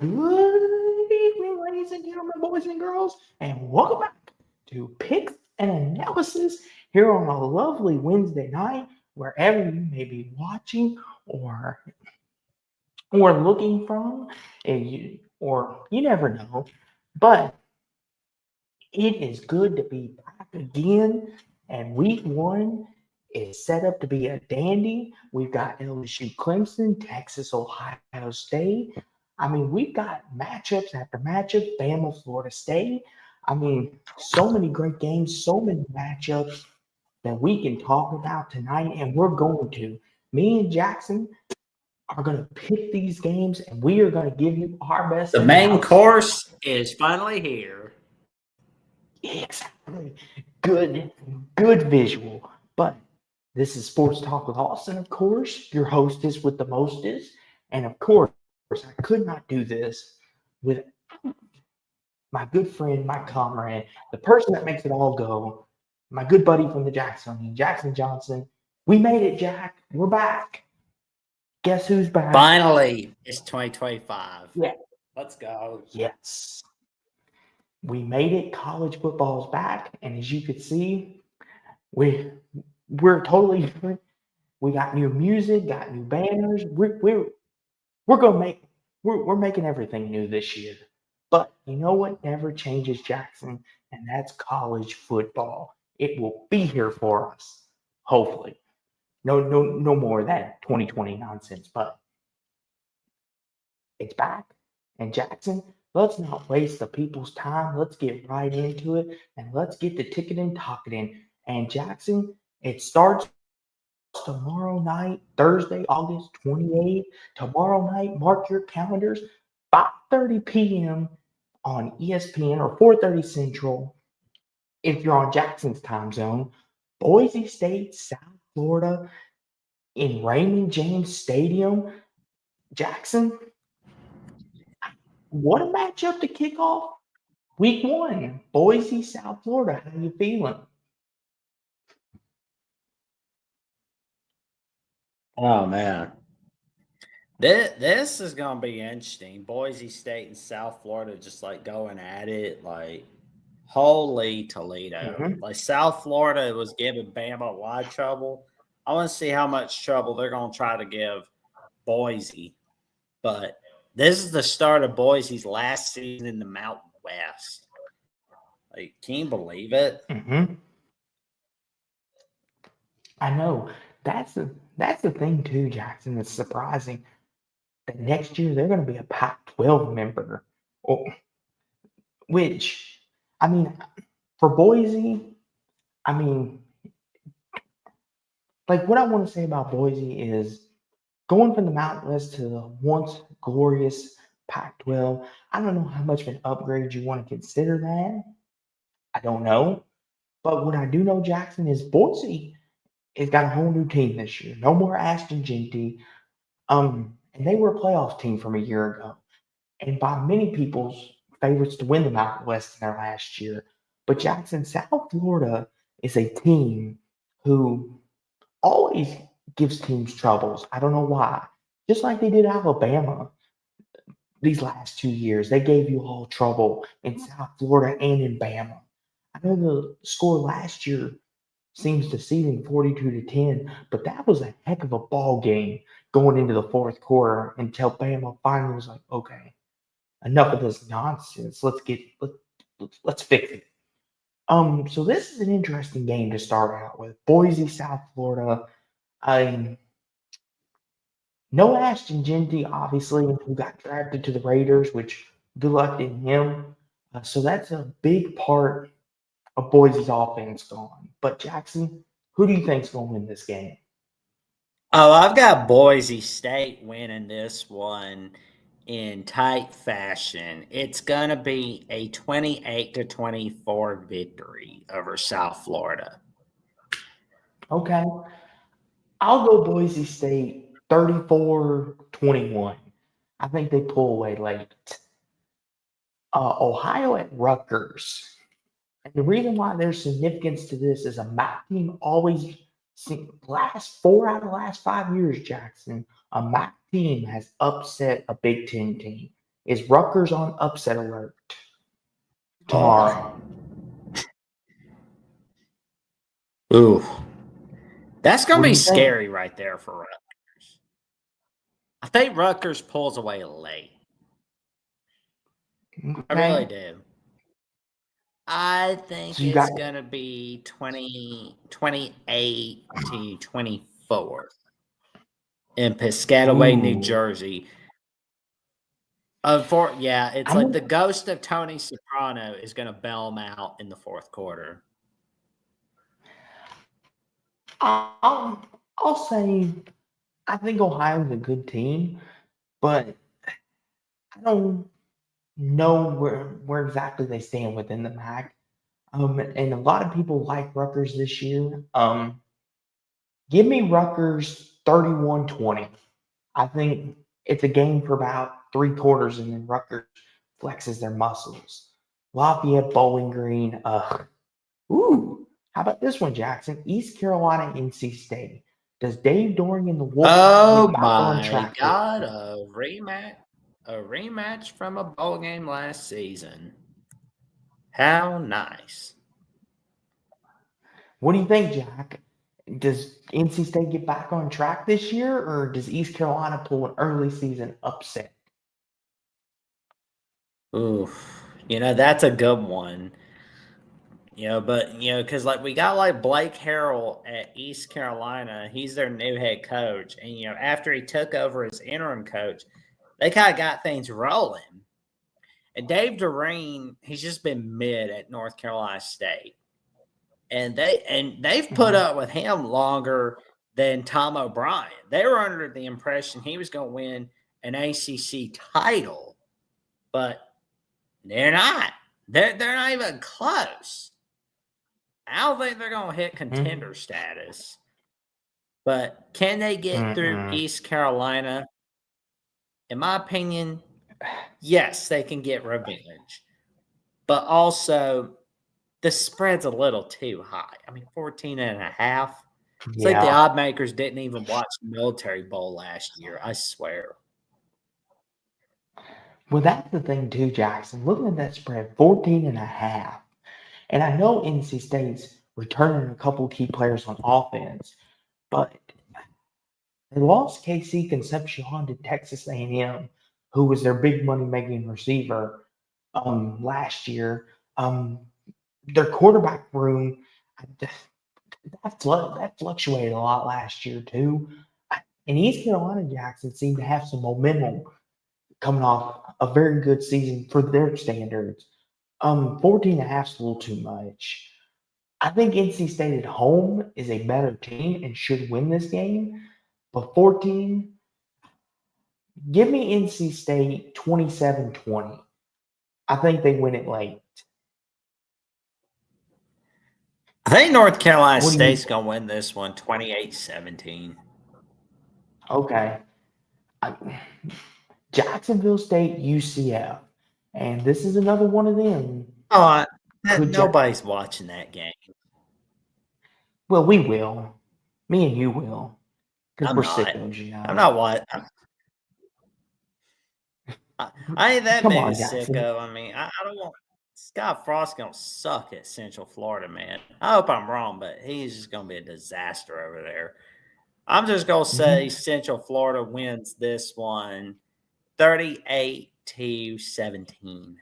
Good evening, ladies and gentlemen, boys and girls, and welcome back to Picks and Analysis here on a lovely Wednesday night, wherever you may be watching or looking from, or you never know. But it is good to be back again, and week one is set up to be a dandy. We've got LSU Clemson, Texas, Ohio State. I mean, we've got matchups after matchup, Bama, Florida State. I mean, so many great games, so many matchups that we can talk about tonight, and we're going to. Me and Jackson are going to pick these games, and we are going to give you our best The main analysis. course is finally here. Exactly. Good, good visual. But this is Sports Talk with Austin, of course, your hostess with the mostest. And of course, I could not do this with my good friend, my comrade, the person that makes it all go, my good buddy from the Jacksonian, Jackson Johnson. We made it, Jack. We're back. Guess who's back? Finally, it's 2025. Yeah. Let's go. Yes. We made it. College football's back. And as you could see, we we're totally different. We got new music, got new banners. We're gonna make we're making everything new this year. But you know what never changes, Jackson, and that's college football. It will be here for us, hopefully. No more of that 2020 nonsense. But it's back. And Jackson, let's not waste the people's time. Let's get right into it and let's get the ticketing talking. And Jackson, it starts tomorrow night, Thursday, August 28th. Tomorrow night, mark your calendars, 5:30 p.m. on ESPN or 4:30 Central. If you're on Jackson's time zone, Boise State, South Florida, in Raymond James Stadium. Jackson, what a matchup to kick off week one. Boise, South Florida. How you feeling? Oh, man. This is going to be interesting. Boise State and South Florida just like going at it. Like, holy Toledo. Mm-hmm. Like, South Florida was giving Bama a lot of trouble. I want to see how much trouble they're going to try to give Boise. But this is the start of Boise's last season in the Mountain West. Like, can you believe it? Mm-hmm. I know. That's the thing too, Jackson. It's surprising that next year they're going to be a Pac-12 member, or, which I mean, for Boise, I mean, like what I want to say about Boise is going from the Mountain West to the once glorious Pac-12. I don't know how much of an upgrade you want to consider that. I don't know, but what I do know, Jackson, is Boise has got a whole new team this year. No more Ashton Genty. And they were a playoff team from a year ago, and by many people's favorites to win the Mountain West in their last year. But Jackson, South Florida is a team who always gives teams troubles. I don't know why. Just like they did Alabama these last 2 years, they gave you all trouble in South Florida and in Bama. I know the score last year seems deceiving 42 to 10, but that was a heck of a ball game going into the fourth quarter until Bama finally was like, okay, enough of this nonsense. Let's fix it. So this is an interesting game to start out with. Boise, South Florida. I No Ashton Genty, obviously, who got drafted to the Raiders, which good luck to him. So that's a big part of Boise's offense gone. But Jackson, who do you think's going to win this game? Oh, I've got Boise State winning this one in tight fashion. It's going to be a 28-24 victory over South Florida. Okay, I'll go Boise State 34-21. I think they pull away late. Ohio at Rutgers. And the reason why there's significance to this is a MAC team always last 4 out of the last 5 years, Jackson. A MAC team has upset a Big Ten team. Is Rutgers on upset alert Oh. tomorrow? Ooh. That's going What to do be you think? scary right there for Rutgers. I think Rutgers pulls away late. I really Okay. do. I So think you got it's going to be 28 to 24 in Piscataway, New ooh. Jersey. Yeah, it's I'm like gonna, the ghost of Tony Soprano is going to bail him out in the fourth quarter. I'll I'll say I think Ohio's a good team, but I don't know where exactly they stand within the MAC. And a lot of people like Rutgers this year. Give me Rutgers 31-20. I think it's a game for about 3 quarters, and then Rutgers flexes their muscles. Lafayette, Bowling Green. Ooh. How about this one, Jackson? East Carolina, NC State. Does Dave Doring and the Wolfpack Oh get back on my track this God, year? a rematch from a bowl game last season. How nice. What do you think, Jack? Does NC State get back on track this year, or does East Carolina pull an early season upset? Oof. That's a good one. But because like we got like Blake Harrell at East Carolina, he's their new head coach, and after he took over as interim coach, they kind of got things rolling. And Dave Doreen, he's just been mid at North Carolina State, and they've put Mhm. up with him longer than Tom O'Brien. They were under the impression he was going to win an ACC title, but they're not. They're not even close. I don't think they're going to hit Mhm. contender status. But can they get through Mm-mm. East Carolina? In my opinion, yes, they can get revenge. But also, the spread's a little too high. I mean, 14.5. It's like the Yeah. odd makers didn't even watch Military Bowl last year. I swear. Well, that's the thing too, Jackson. Looking at that spread, 14 and a half. And I know NC State's returning a couple key players on offense, but they lost KC Concepcion to Texas A&M, who was their big money making receiver last year. Um, their quarterback room that fluctuated a lot last year too. And East Carolina Jackson seemed to have some momentum coming off a very good season for their standards. 14 and a half is a little too much. I think NC State at home is a better team and should win this game. But 14, give me NC State 27-20. I think they win it late. I think North Carolina What do you State's think? going to win this one 28-17. Okay. I, Jacksonville State, UCF. And this is another one of them. Oh, Could Jack? nobody's watching that game. Well, we will. Me and you will. Because I'm we're not. sickos, you I'm know. not what. I ain't that Come big a on, Jackson. sicko. I mean, I don't want Scott Frost gonna suck at Central Florida, man. I hope I'm wrong, but he's just gonna be a disaster over there. I'm just gonna say Mhm. Central Florida wins this one 38-17.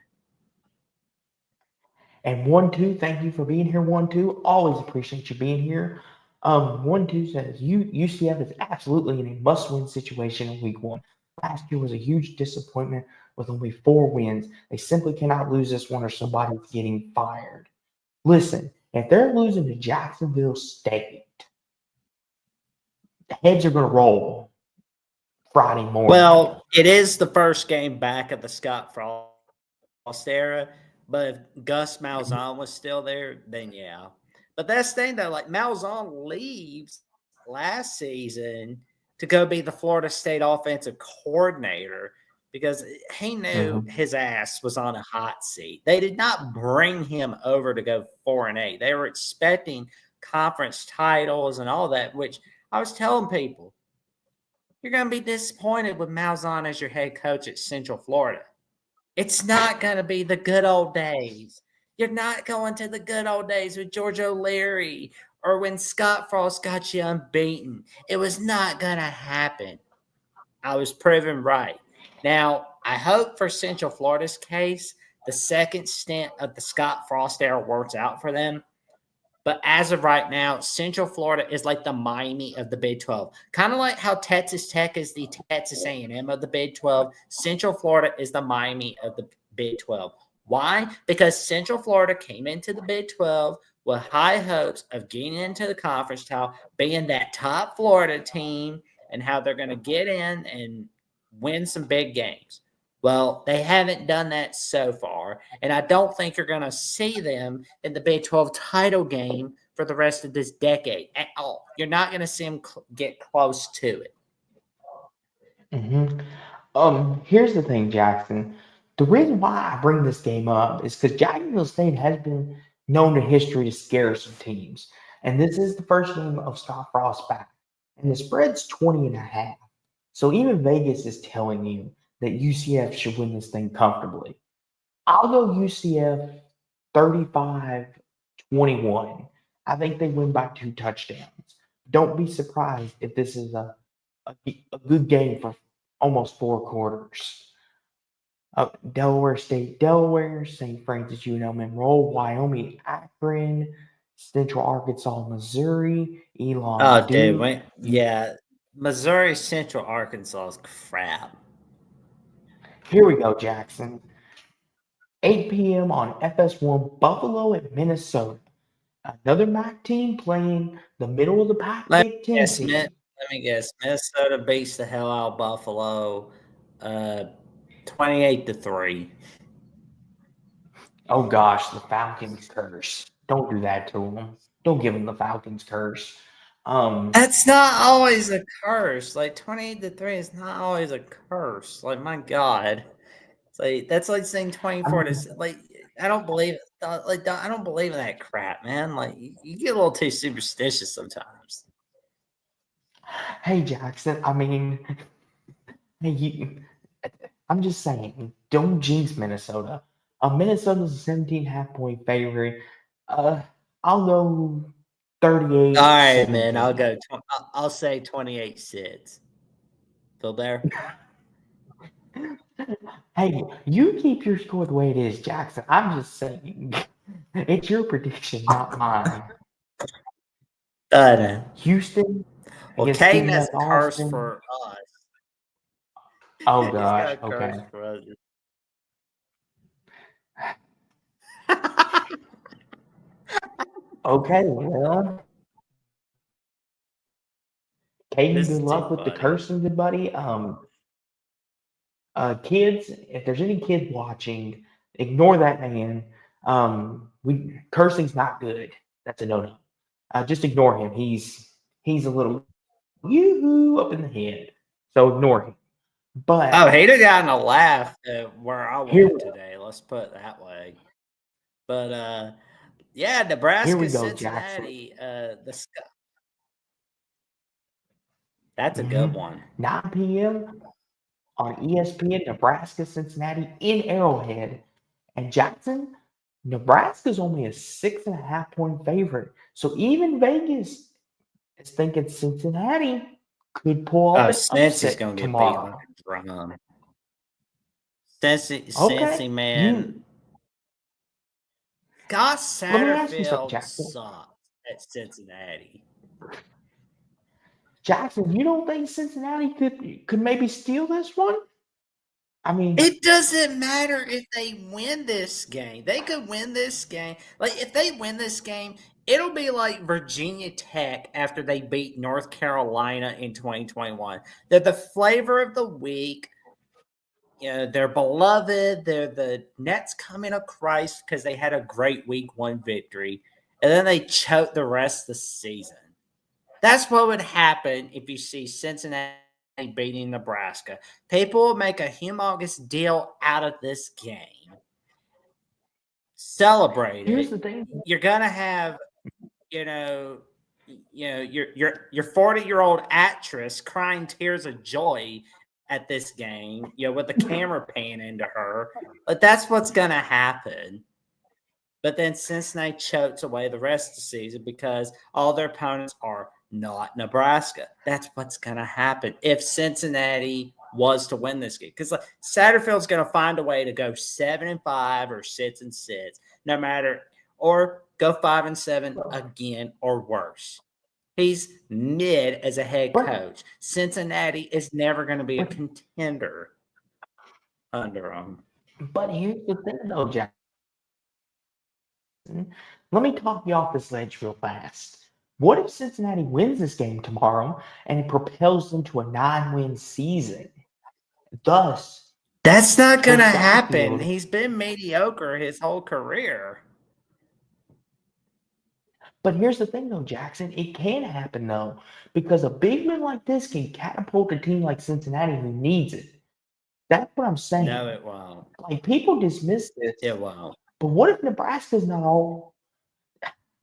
And 1-2, thank you for being here. 1-2, always appreciate you being here. 1-2 says UCF is absolutely in a must-win situation in Week 1. Last year was a huge disappointment with only 4 wins. They simply cannot lose this one, or somebody's getting fired. Listen, if they're losing to Jacksonville State, the heads are going to roll Friday morning. Well, it is the first game back of the Scott Frost era, but if Gus Malzahn was still there, then yeah. But that's the thing though, like Malzahn leaves last season to go be the Florida State offensive coordinator because he knew Mhm. his ass was on a hot seat. They did not bring him over to go 4-8. They were expecting conference titles and all that, which I was telling people you're going to be disappointed with Malzahn as your head coach at Central Florida. It's not going to be the good old days. You're not going to the good old days with George O'Leary or when Scott Frost got you unbeaten. It was not going to happen. I was proven right. Now, I hope for Central Florida's case, the second stint of the Scott Frost era works out for them. But as of right now, Central Florida is like the Miami of the Big 12. Kind of like how Texas Tech is the Texas A&M of the Big 12. Central Florida is the Miami of the Big 12. Why? Because Central Florida came into the Big 12 with high hopes of getting into the conference title, being that top Florida team, and how they're going to get in and win some big games. Well, they haven't done that so far, and I don't think you're going to see them in the Big 12 title game for the rest of this decade at all. You're not going to see them get close to it. Hmm. Here's the thing, Jackson. The reason why I bring this game up is because Jacksonville State has been known in history to scare some teams. And this is the first game of Scott Frost back. And the spread's 20.5. So even Vegas is telling you that UCF should win this thing comfortably. I'll go UCF 35-21. I think they win by 2 touchdowns. Don't be surprised if this is a good game for almost 4 quarters. Delaware State, Delaware, St. Francis, Monroe, Wyoming, Akron, Central Arkansas, Missouri, Elon, Oh, dude. Duke. Yeah. Missouri Central Arkansas is crap. Here we go, Jackson. 8 p.m. on FS1, Buffalo at Minnesota. Another MAC team playing the middle of the pack Let Big Ten team. let me guess. Minnesota beats the hell out of Buffalo 28-3. Oh gosh, the Falcons curse. Don't do that to them. Don't give them the Falcons curse. That's not always a curse. Like 28-3 is not always a curse. Like my God. It's like that's like saying I 24 mean, to like I don't believe it. Like I don't believe in that crap, man. Like you get a little too superstitious sometimes. hey Jackson. I mean, hey you. I'm just saying, don't jinx Minnesota. Minnesota's a 17.5 point favorite. Uh, I'll go All right, man. 38-17. I'll say 28-6. Still there? Hey, you keep your score the way it is, Jackson. I'm just saying, it's your prediction, not mine. No. Houston Well, against Caden Stephen has F. a curse Austin. for us. Oh He's gosh. got a curse Okay. for us. Okay. Well, Caden, This good is too luck with the funny. cursing, good buddy. Kids, if there's any kids watching, ignore that man. We cursing's not good. That's a no-no. Just ignore him. He's a little yoo-hoo up in the head. So ignore him. Oh, But he'd have gotten a laugh at where I here, went today. Let's put it that way. But yeah, here we Nebraska, go, Jackson. Cincinnati. That's a good one. 9 p.m. on ESPN, Nebraska, Cincinnati in Arrowhead. And Jackson, Nebraska's only a 6.5 point favorite. So even Vegas is thinking Cincinnati could pull off Oh, an Cincy's upset gonna get beat like tomorrow. a drum. Okay. Cincy, man. You Scott let me ask you something, Satterfield Jackson. sucked at Cincinnati. Jackson, you don't think Cincinnati could maybe steal this one? I mean, It doesn't matter if they win this game. They could win this game. Like if they win this game, it'll be like Virginia Tech after they beat North Carolina in 2021. They're the flavor of the week. You know, they're beloved. They're the Nets coming of Christ because they had a great week one victory. And then they choked the rest of the season. That's what would happen if you see Cincinnati beating Nebraska. People will make a humongous deal out of this game. Celebrate here's the it. thing. You're gonna have, you know, your 40-year-old actress crying tears of joy at this game, with the camera pan into her. But that's what's going to happen. But then Cincinnati chokes away the rest of the season because all their opponents are not Nebraska. That's what's going to happen if Cincinnati was to win this game. Because Satterfield's going to find a way to go 7-5 or 6-6, no matter, or go 5-7 again or worse. He's mid as a head coach. Cincinnati is never going to be a contender under him. But here's the thing, though, Jackson. Let me talk you off this ledge real fast. What if Cincinnati wins this game tomorrow and it propels them to a 9-win season? Thus, that's not going to happen. He's been mediocre his whole career. But here's the thing, though, Jackson. It can happen, though, because a big win like this can catapult a team like Cincinnati who needs it. That's what I'm saying. No, it won't. Like, people dismiss this. It won't. But what if Nebraska's not all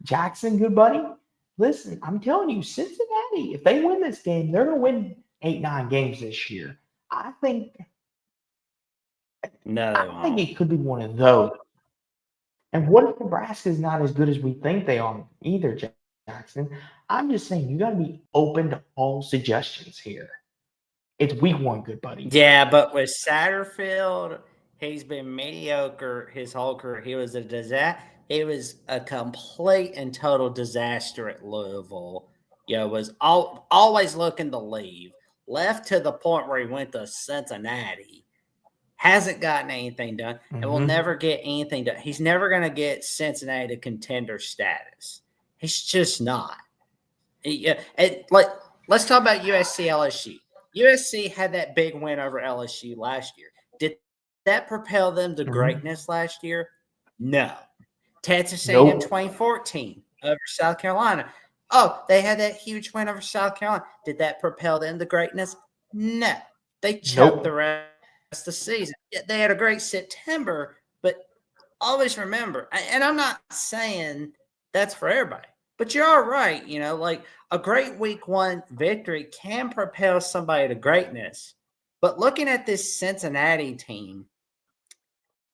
Jackson, good buddy? Listen, I'm telling you, Cincinnati, if they win this game, they're going to win 8-9 games this year. I think it could be one of those. And what if Nebraska's not as good as we think they are either, Jackson? I'm just saying you got to be open to all suggestions here. It's week 1, good buddy. Yeah, but with Satterfield, he's been mediocre his whole career. He was a disaster. He was a complete and total disaster at Louisville. Was always looking to leave. Left to the point where he went to Cincinnati. Hasn't gotten anything done and will never get anything done. He's never going to get Cincinnati to contender status. He's just not. Let's talk about USC LSU. USC had that big win over LSU last year. Did that propel them to greatness last year? No. Texas A&M 2014 over South Carolina. Oh, they had that huge win over South Carolina. Did that propel them to greatness? No. They choked the rest of the season. They had a great September, but always remember, and I'm not saying that's for everybody, but you're all right. Like a great week 1 victory can propel somebody to greatness. But looking at this Cincinnati team,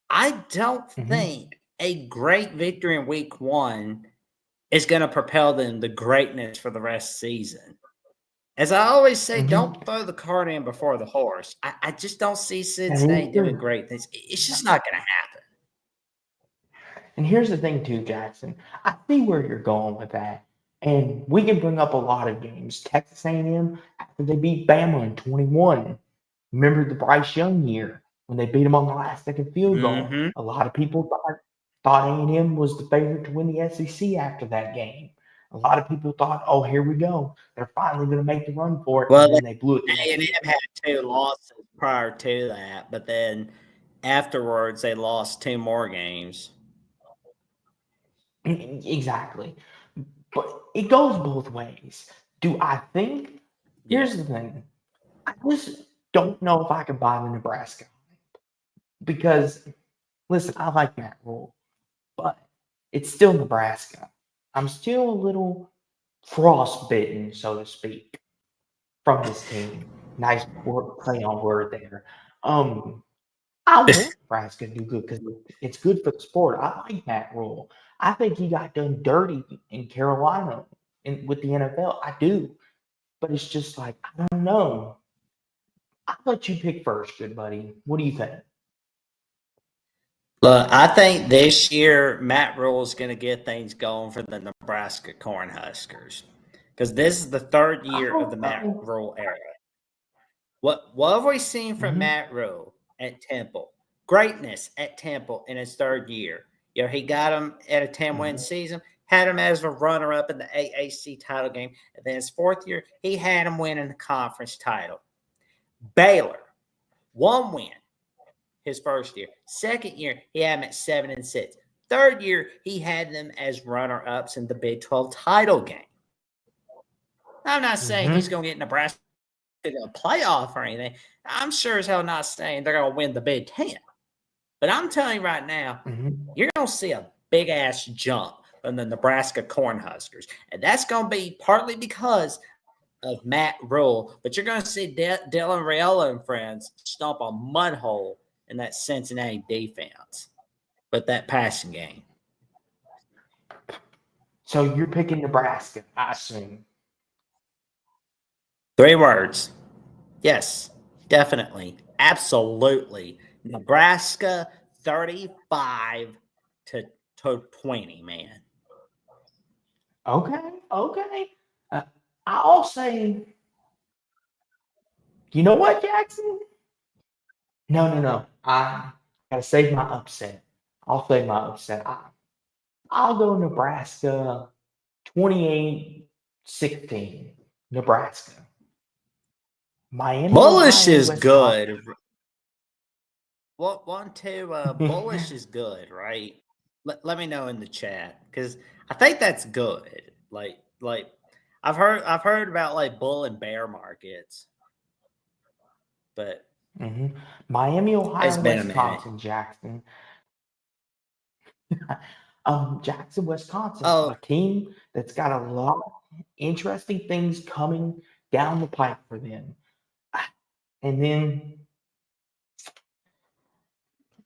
I don't think a great victory in week 1 is going to propel them to greatness for the rest of the season. As I always say, don't throw the cart in before the horse. I just don't see Cincinnati doing great things. It's just not going to happen. And here's the thing, too, Jackson. I see where you're going with that. And we can bring up a lot of games. Texas A&M, after they beat Bama in 21. Remember the Bryce Young year when they beat them on the last-second field goal. A lot of people thought A&M was the favorite to win the SEC after that game. A lot of people thought, oh, here we go. They're finally going to make the run for it. Well, and then they blew it. A&M had 2 losses prior to that, but then afterwards they lost 2 more games. Exactly. But it goes both ways. Do I think? Here's the thing. I just don't know if I can buy the Nebraska. Because, listen, I like Matt Rule, but it's still Nebraska. I'm still a little frostbitten, so to speak, from this team. Nice play on word there. I want Nebraska to do good because it's good for the sport. I like Matt Rule. I think he got done dirty in Carolina with the NFL. I do. But it's just like, I don't know. I'll let you pick first, good buddy. What do you think? Look, I think this year Matt Rule is going to get things going for the Nebraska Cornhuskers because this is the 3rd year of the Matt Rule era. What have we seen from Matt Rule at Temple? Greatness at Temple in his 3rd year. He got him at a 10-win season, had him as a runner-up in the AAC title game, and then his 4th year, he had him winning the conference title. Baylor, 1 win. His 1st year. 2nd year, he had them at 7-6. 3rd year, he had them as runner-ups in the Big 12 title game. I'm not saying he's going to get Nebraska to a playoff or anything. I'm sure as hell not saying they're going to win the Big 10. But I'm telling you right now, you're going to see a big-ass jump from the Nebraska Cornhuskers. And that's going to be partly because of Matt Rule, but you're going to see Dylan Raiola and friends stomp a mud hole in that Cincinnati defense with that passing game. So you're picking Nebraska, I assume. 3 words. Yes, definitely. Absolutely. Nebraska 35 to 20, man. Okay. I'll say, you know what, Jackson? No. I gotta save my upset. I'll save my upset. I'll go Nebraska 28-16. Nebraska. Miami, Bullish Ohio, is Wisconsin. good. What 1-2? Bullish is good, right? Let me know in the chat because I think that's good. Like I've heard about like bull and bear markets, but Miami, it's Ohio, been a minute. Wisconsin, Jackson. Jackson, Wisconsin, Oh, a team that's got a lot of interesting things coming down the pipe for them. And then,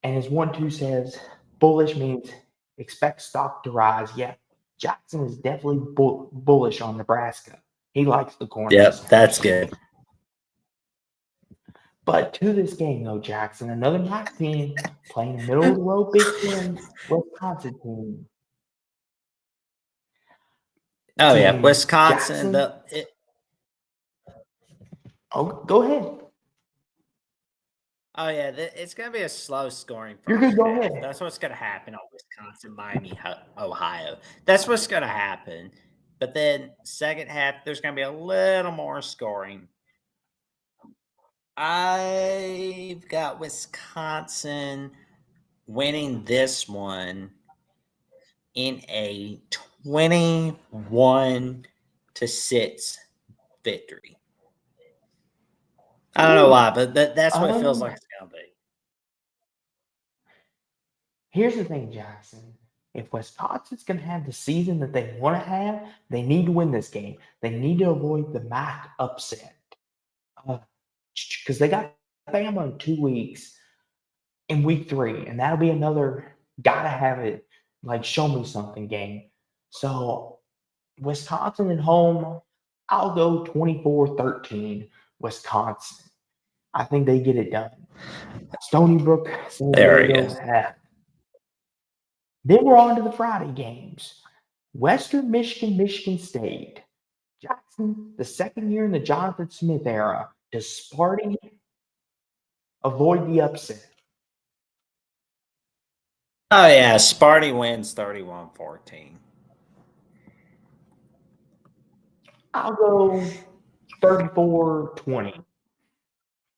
and as 1-2 says, bullish means expect stock to rise. Yeah, Jackson is definitely bullish on Nebraska. He likes the Cornhuskers. yep, that's good. But to this game, though, Jackson, another MAC team playing a middle of the road Big Ten Wisconsin team. Oh yeah, Team Wisconsin. Jackson. Oh, go ahead. Oh yeah, it's gonna be a slow scoring You're first good. Go half. ahead. That's what's gonna happen on Wisconsin, Miami, Ohio. That's what's gonna happen. But then second half, there's gonna be a little more scoring. I've got Wisconsin winning this one in a 21-6 victory. I don't know why, but that's what it feels like it's gonna be. Here's the thing, Jackson. If Wisconsin's going to have the season that they want to have, they need to win this game. They need to avoid the MAC upset. Because they got Bama in 2 weeks in week 3, and that'll be another gotta have it, like show me something game. So Wisconsin at home, I'll go 24-13 Wisconsin. I think they get it done. Stony Brook, San There he Diego. is. Then we're on to the Friday games. Western Michigan, Michigan State. Jackson, the second year in the Jonathan Smith era. Does Sparty avoid the upset? Oh yeah, Sparty wins 31-14. I'll go 34-20.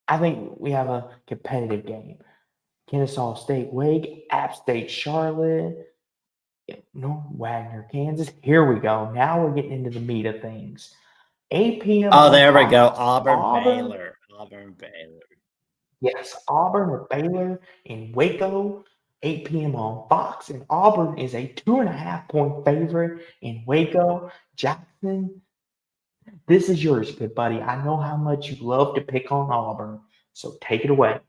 I think we have a competitive game. Kennesaw State, Wake, App State, Charlotte, Wagner, Kansas. Here we go. Now we're getting into the meat of things. 8 p.m. Oh, on there we go. Fox. Auburn, Baylor. Yes, Auburn or Baylor in Waco, 8 p.m. on Fox. And Auburn is a 2.5-point favorite in Waco. Jackson, this is yours, good buddy. I know how much you love to pick on Auburn, so take it away.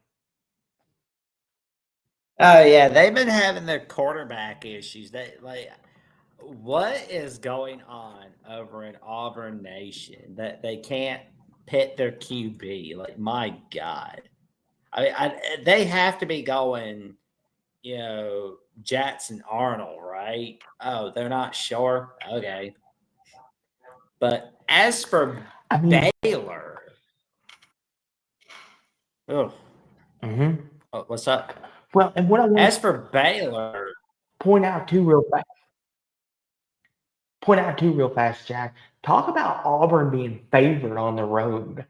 Oh yeah, they've been having their quarterback issues. What is going on over in Auburn Nation that they can't pit their QB? Like, my God, they have to be going, Jackson Arnold, right? Oh, they're not sure. Okay, but as for Baylor, oh, what's up? Well, and what I want as for Baylor, point out too real fast, Jack. Talk about Auburn being favored on the road.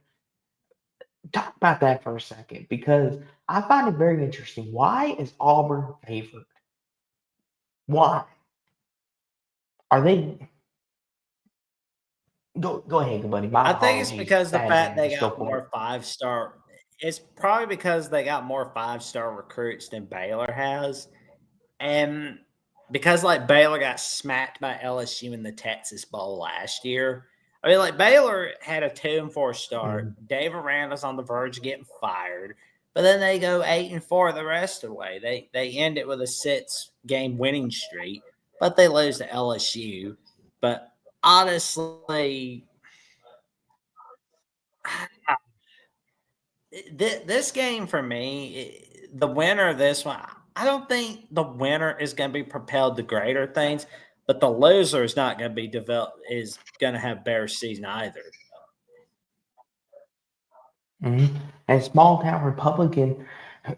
Talk about that for a second, because I find it very interesting. Why is Auburn favored? Why? Are they? Go ahead, buddy. My I think it's apologies. because the Bad fact man. they Just go got for it. more 5-star. It's probably because they got more 5-star recruits than Baylor has, and because like Baylor got smacked by LSU in the Texas Bowl last year, I mean, like Baylor had a 2-4 start. Mm. Dave Aranda's on the verge of getting fired, but then they go 8-4 the rest of the way. They end it with a 6-game winning streak, but they lose to LSU. But honestly, this game for me, the winner of this one, I don't think the winner is going to be propelled to greater things, but the loser is not going to be is going to have better season either. Mm-hmm. And small town Republican,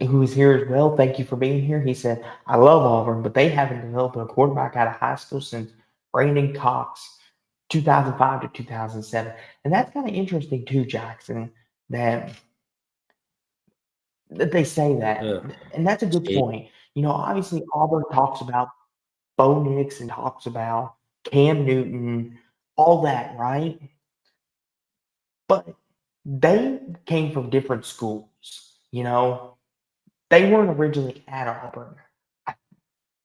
who is here as well, thank you for being here. He said, I love Auburn, but they haven't developed a quarterback out of high school since Brandon Cox, 2005 to 2007. And that's kind of interesting too, Jackson, that they say that. Ugh. And that's a good point. Obviously Auburn talks about Bo Nix and talks about Cam Newton, all that, right? But they came from different schools. They weren't originally at Auburn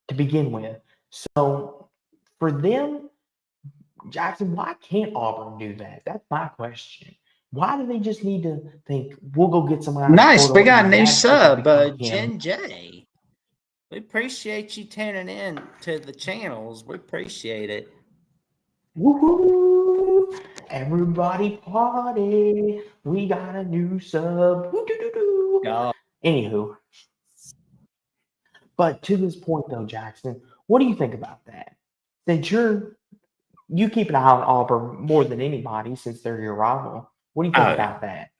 to begin with. So for them, Jackson, why can't Auburn do that? That's my question. Why do they just need to think we'll go get someone out of the Nice. We portal got a and new magically sub, become him? Jen J. We appreciate you tuning in to the channels. We appreciate it. Woohoo! Everybody party! We got a new sub. Woo-doo-doo-doo. God. Anywho, but to this point though, Jackson, what do you think about that? Since you keep an eye on Auburn more than anybody since they're your rival. What do you think Oh, about that?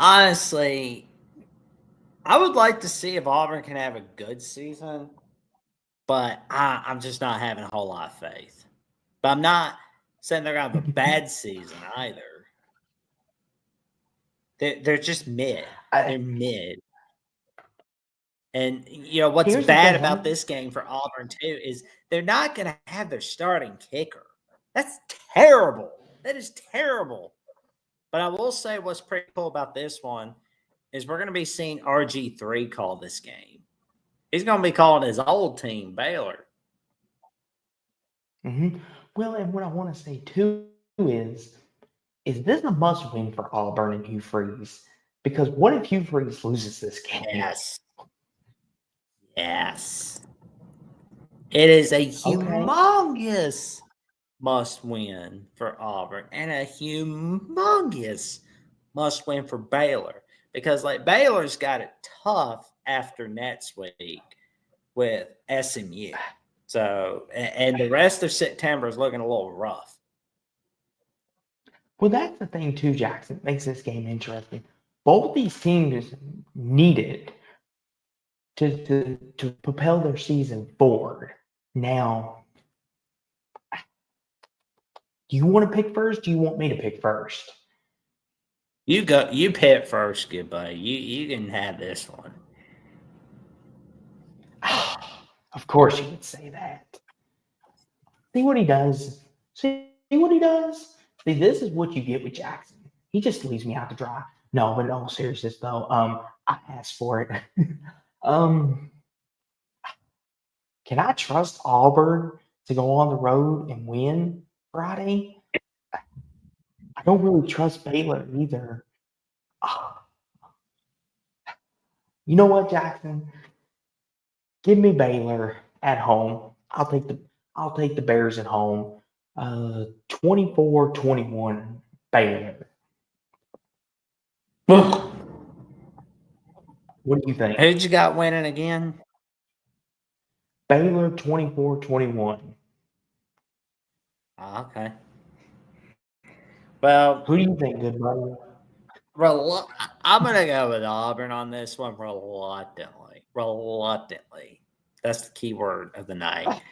honestly, I would like to see if Auburn can have a good season, but I'm just not having a whole lot of faith. But I'm not saying they're going to have a bad season either. They're just mid. They're mid. And, what's Here's the bad thing. about this game for Auburn, too, is they're not going to have their starting kicker. That's terrible. That is terrible. But I will say what's pretty cool about this one is we're going to be seeing RG3 call this game. He's going to be calling his old team, Baylor. Mm-hmm. Well, and what I want to say, too, is this a must-win for Auburn and Hugh Freeze? Because what if Hugh Freeze loses this game? Yes. It is a humongous must-win for Auburn and a humongous must-win for Baylor. Because, Baylor's got it tough after next week with SMU. So, and the rest of September is looking a little rough. Well, that's the thing, too, Jackson. Makes this game interesting. Both these teams need it to propel their season forward. Now, do you want to pick first? Do you want me to pick first? You go. You pick first, good buddy. You can have this one. Of course, you would say that. See what he does. See what he does. See, this is what you get with Jackson. He just leaves me out to dry. No, but in all seriousness, though, I asked for it. Can I trust Auburn to go on the road and win Friday? I don't really trust Baylor either. You know what, Jackson? Give me Baylor at home. I'll take the Bears at home. 24-21 Baylor. What do you think? Who'd you got winning again? Baylor 24-21. Okay. Well, who do you think, good buddy? I'm going to go with Auburn on this one reluctantly. Reluctantly. That's the key word of the night.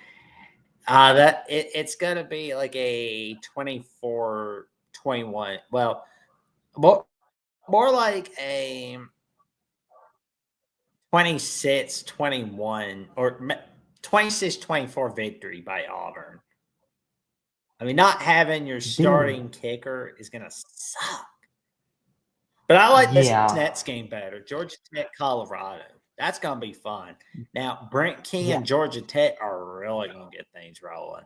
It's going to be like a 24-21. Well, more like a 26-21 or 26-24 victory by Auburn. I mean, not having your starting kicker is going to suck. But I like this Nets game better. Georgia Tech, Colorado. That's going to be fun. Now, Brent Key and Georgia Tech are really going to get things rolling.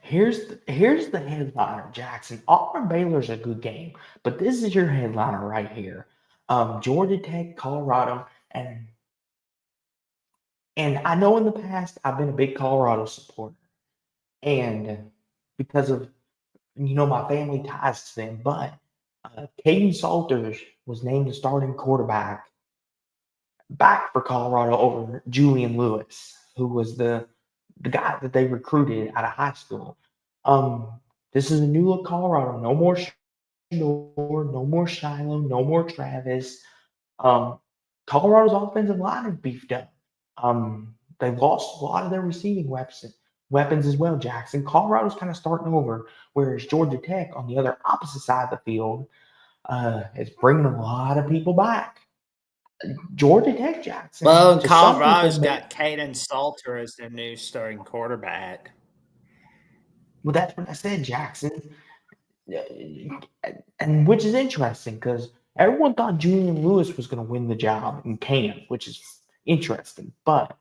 Here's the headliner, Jackson. Auburn Baylor's a good game, but this is your headliner right here. Georgia Tech, Colorado, and I know in the past I've been a big Colorado supporter, and because of my family ties to them, but Caden Salters was named the starting quarterback back for Colorado over Julian Lewis, who was the guy that they recruited out of high school. This is a new look Colorado. No more Shador, no more Shiloh, no more Travis. Um, Colorado's offensive line is beefed up. They've lost a lot of their receiving weapons as well, Jackson. Colorado's kind of starting over, whereas Georgia Tech on the other opposite side of the field is bringing a lot of people back. Georgia Tech, Well, Jackson, and to some people, Colorado's got Caden Salter as their new starting quarterback. well, that's what I said, Jackson. And which is interesting because everyone thought Julian Lewis was going to win the job in camp, which is interesting. But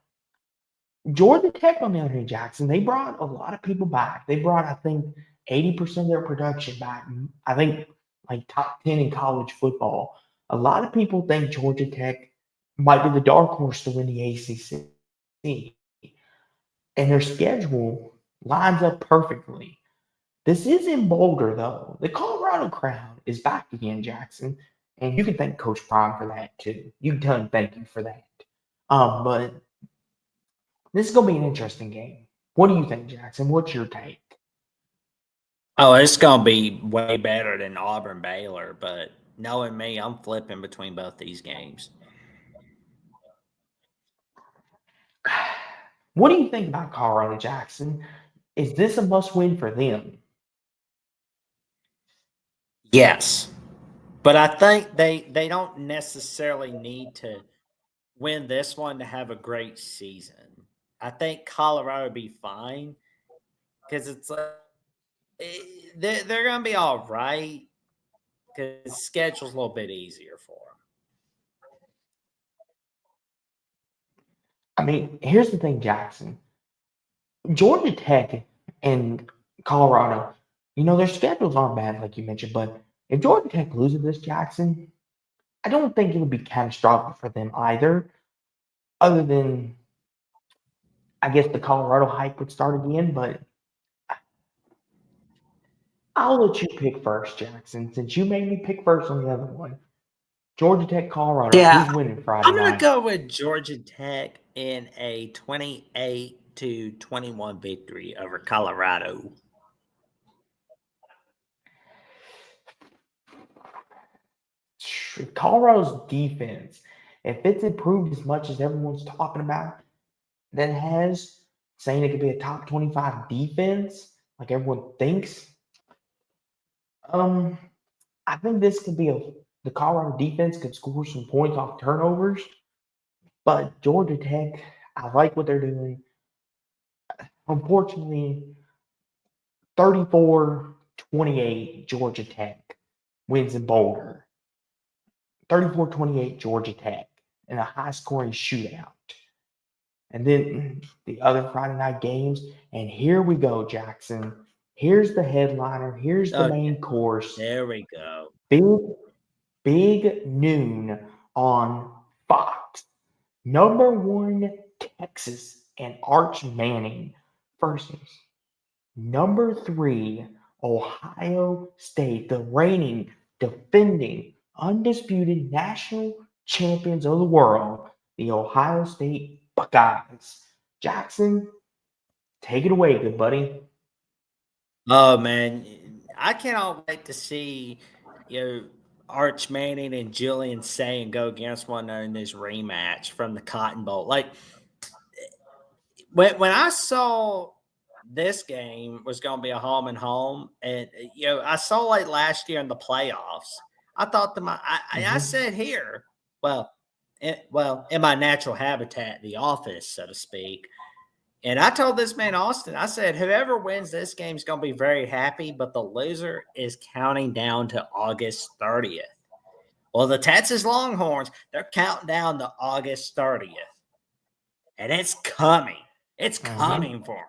Georgia Tech, on the other hand, Jackson, they brought a lot of people back. They brought, I think, 80% of their production back. I think like top 10 in college football. A lot of people think Georgia Tech might be the dark horse to win the ACC. And their schedule lines up perfectly. This is in Boulder, though. The Colorado crowd is back again, Jackson. And you can thank Coach Prime for that, too. You can tell him thank you for that. But this is going to be an interesting game. What do you think, Jackson? What's your take? Oh, it's going to be way better than Auburn Baylor, but knowing me, I'm flipping between both these games. What do you think about Colorado, Jackson? Is this a must win for them? Yes. But I think they don't necessarily need to win this one to have a great season. I think Colorado would be fine because it's like they're going to be all right because the schedule's a little bit easier for them. I mean, here's the thing, Jackson. Georgia Tech and Colorado, their schedules aren't bad, like you mentioned, but if Georgia Tech loses this, Jackson, I don't think it would be catastrophic for them either, other than I guess the Colorado hype would start again, but I'll let you pick first, Jackson, since you made me pick first on the other one. Georgia Tech, Colorado, Yeah, who's winning Friday I'm going to night? go with Georgia Tech in a 28-21 victory over Colorado. Colorado's defense, if it's improved as much as everyone's talking about, that has saying it could be a top 25 defense, like everyone thinks, um, I think this could be the Colorado defense could score some points off turnovers, but Georgia Tech, I like what they're doing. Unfortunately, 34-28 Georgia Tech wins in Boulder. 34-28 Georgia Tech in a high scoring shootout. And then the other Friday night games. And here we go, Jackson. Here's the headliner. Here's the Okay, main course. there we go. Big noon on Fox. Number one, Texas and Arch Manning versus number three, Ohio State, the reigning, defending, undisputed national champions of the world, the Ohio State Buckeyes. Jackson, take it away, good buddy. Oh man, I cannot wait to see Arch Manning and Julian Sayin go against one another in this rematch from the Cotton Bowl. Like when I saw this game was going to be a home and home, and I saw like last year in the playoffs. I thought I said here, well, in my natural habitat, the office, so to speak. And I told this man, Austin, I said, whoever wins this game is going to be very happy, but the loser is counting down to August 30th. Well, the Texas Longhorns, they're counting down to August 30th. And it's coming. It's coming for them.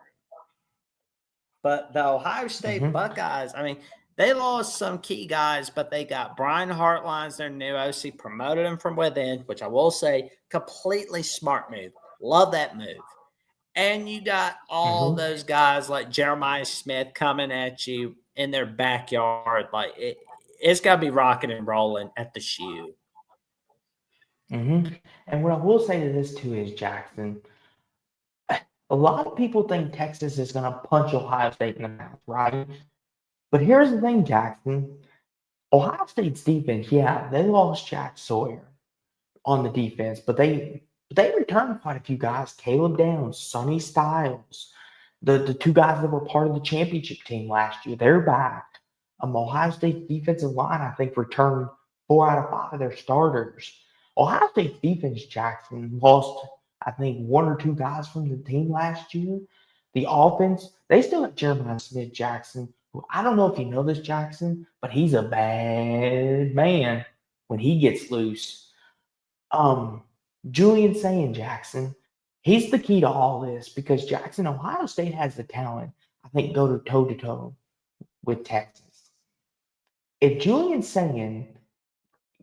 But the Ohio State Buckeyes, I mean, they lost some key guys, but they got Brian Hartline's their new OC, promoted him from within, which I will say, completely smart move. Love that move. And you got all those guys like Jeremiah Smith coming at you in their backyard. Like it's got to be rocking and rolling at the shoe. And what I will say to this too is, Jackson, a lot of people think Texas is going to punch Ohio State in the mouth, right? But here's the thing, Jackson. Ohio State's defense, yeah, they lost Jack Sawyer on the defense, but they returned quite a few guys. Caleb Downs, Sonny Styles, the two guys that were part of the championship team last year, they're back. Ohio State's defensive line, I think, returned 4 out of 5 of their starters. Ohio State's defense, Jackson, lost, I think, 1 or 2 guys from the team last year. The offense, they still have Jeremiah Smith Jackson, who I don't know if you know this, Jackson, but he's a bad man when he gets loose. Julian saying Jackson, he's the key to all this because Jackson, Ohio State has the talent, I think, go to toe to toe with Texas. If Julian saying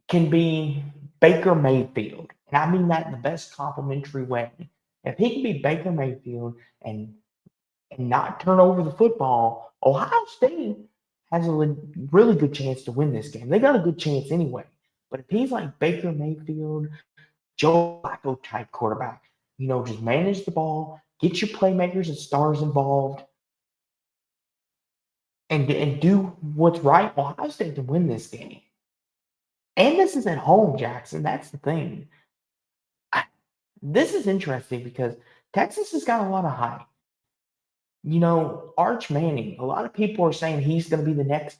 can be Baker Mayfield, and I mean that in the best complimentary way, if he can be Baker Mayfield and not turn over the football, Ohio State has a really good chance to win this game. They got a good chance anyway. But if he's like Baker Mayfield, Joe Flacco type quarterback, just manage the ball, get your playmakers and stars involved, and do what's right, Ohio State can win this game. And this is at home, Jackson. That's the thing. This is interesting because Texas has got a lot of hype. Arch Manning, a lot of people are saying he's going to be the next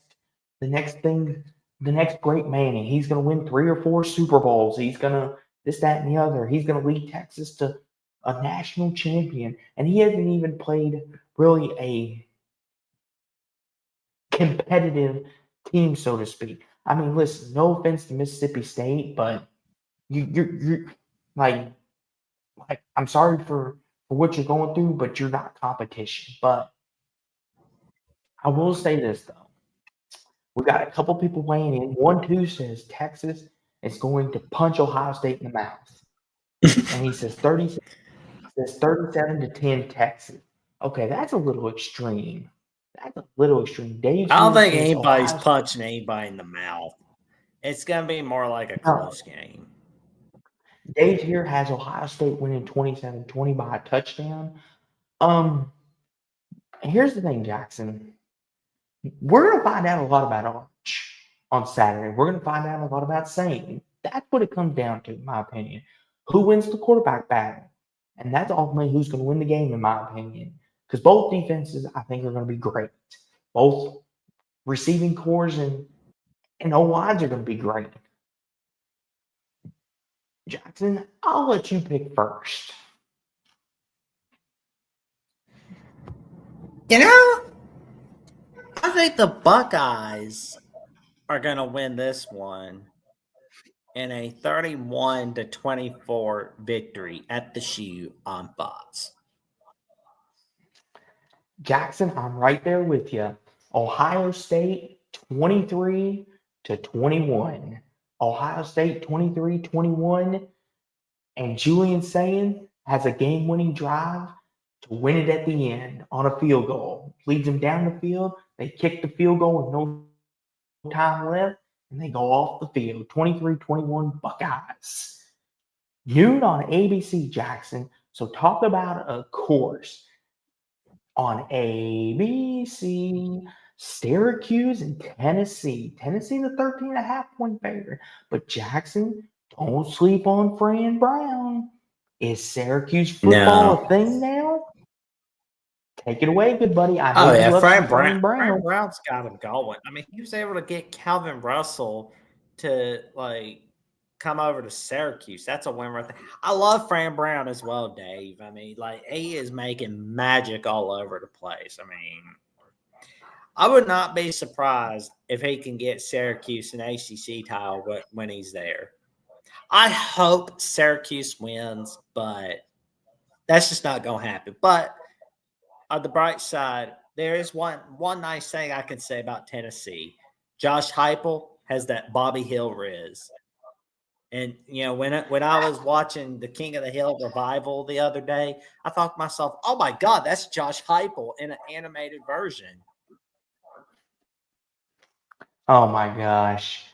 thing, the next great Manning. He's going to win 3 or 4 Super Bowls. He's going to this, that, and the other. He's going to lead Texas to a national champion. And he hasn't even played really a competitive team, so to speak. I mean, listen, no offense to Mississippi State, but you're like I'm sorry for what you're going through, but you're not competition. But I will say this though. We got a couple people weighing in. 1-2 says Texas is going to punch Ohio State in the mouth. And he says 37-10 Texas. Okay, that's a little extreme. That's a little extreme. Dave I don't think says anybody's punching anybody in the mouth. It's going to be more like a close game. Dave here has Ohio State winning 27-20 by a touchdown. Here's the thing, Jackson. We're going to find out a lot about Arch on Saturday. We're going to find out a lot about Sane. That's what it comes down to, in my opinion. Who wins the quarterback battle? And that's ultimately who's going to win the game, in my opinion. Because both defenses, I think, are going to be great. Both receiving cores and O-lines are going to be great. Jackson, I'll let you pick first. I think the Buckeyes are going to win this one in a 31-24 victory at the shoe on Fox. Jackson, I'm right there with you. Ohio State 23-21. Ohio State 23-21. And Julian Sayin has a game-winning drive to win it at the end on a field goal. Leads them down the field. They kick the field goal with no time left, and they go off the field. 23-21 Buckeyes. Noon on ABC, Jackson. So talk about a course on ABC. Syracuse and Tennessee. Tennessee, the 13.5-point favorite. But Jackson, don't sleep on Fran Brown. Is Syracuse football a thing now? Take it away, good buddy. I know you love Fran Brown. Fran Brown's got him going. I mean, he was able to get Calvin Russell to come over to Syracuse. That's a win right there. I love Fran Brown as well, Dave. I mean, he is making magic all over the place. I mean, I would not be surprised if he can get Syracuse an ACC title when he's there. I hope Syracuse wins, but that's just not going to happen. But on the bright side, there is one nice thing I can say about Tennessee. Josh Heupel has that Bobby Hill riz. And when I was watching the King of the Hill revival the other day, I thought to myself, "Oh my God, that's Josh Heupel in an animated version." Oh my gosh.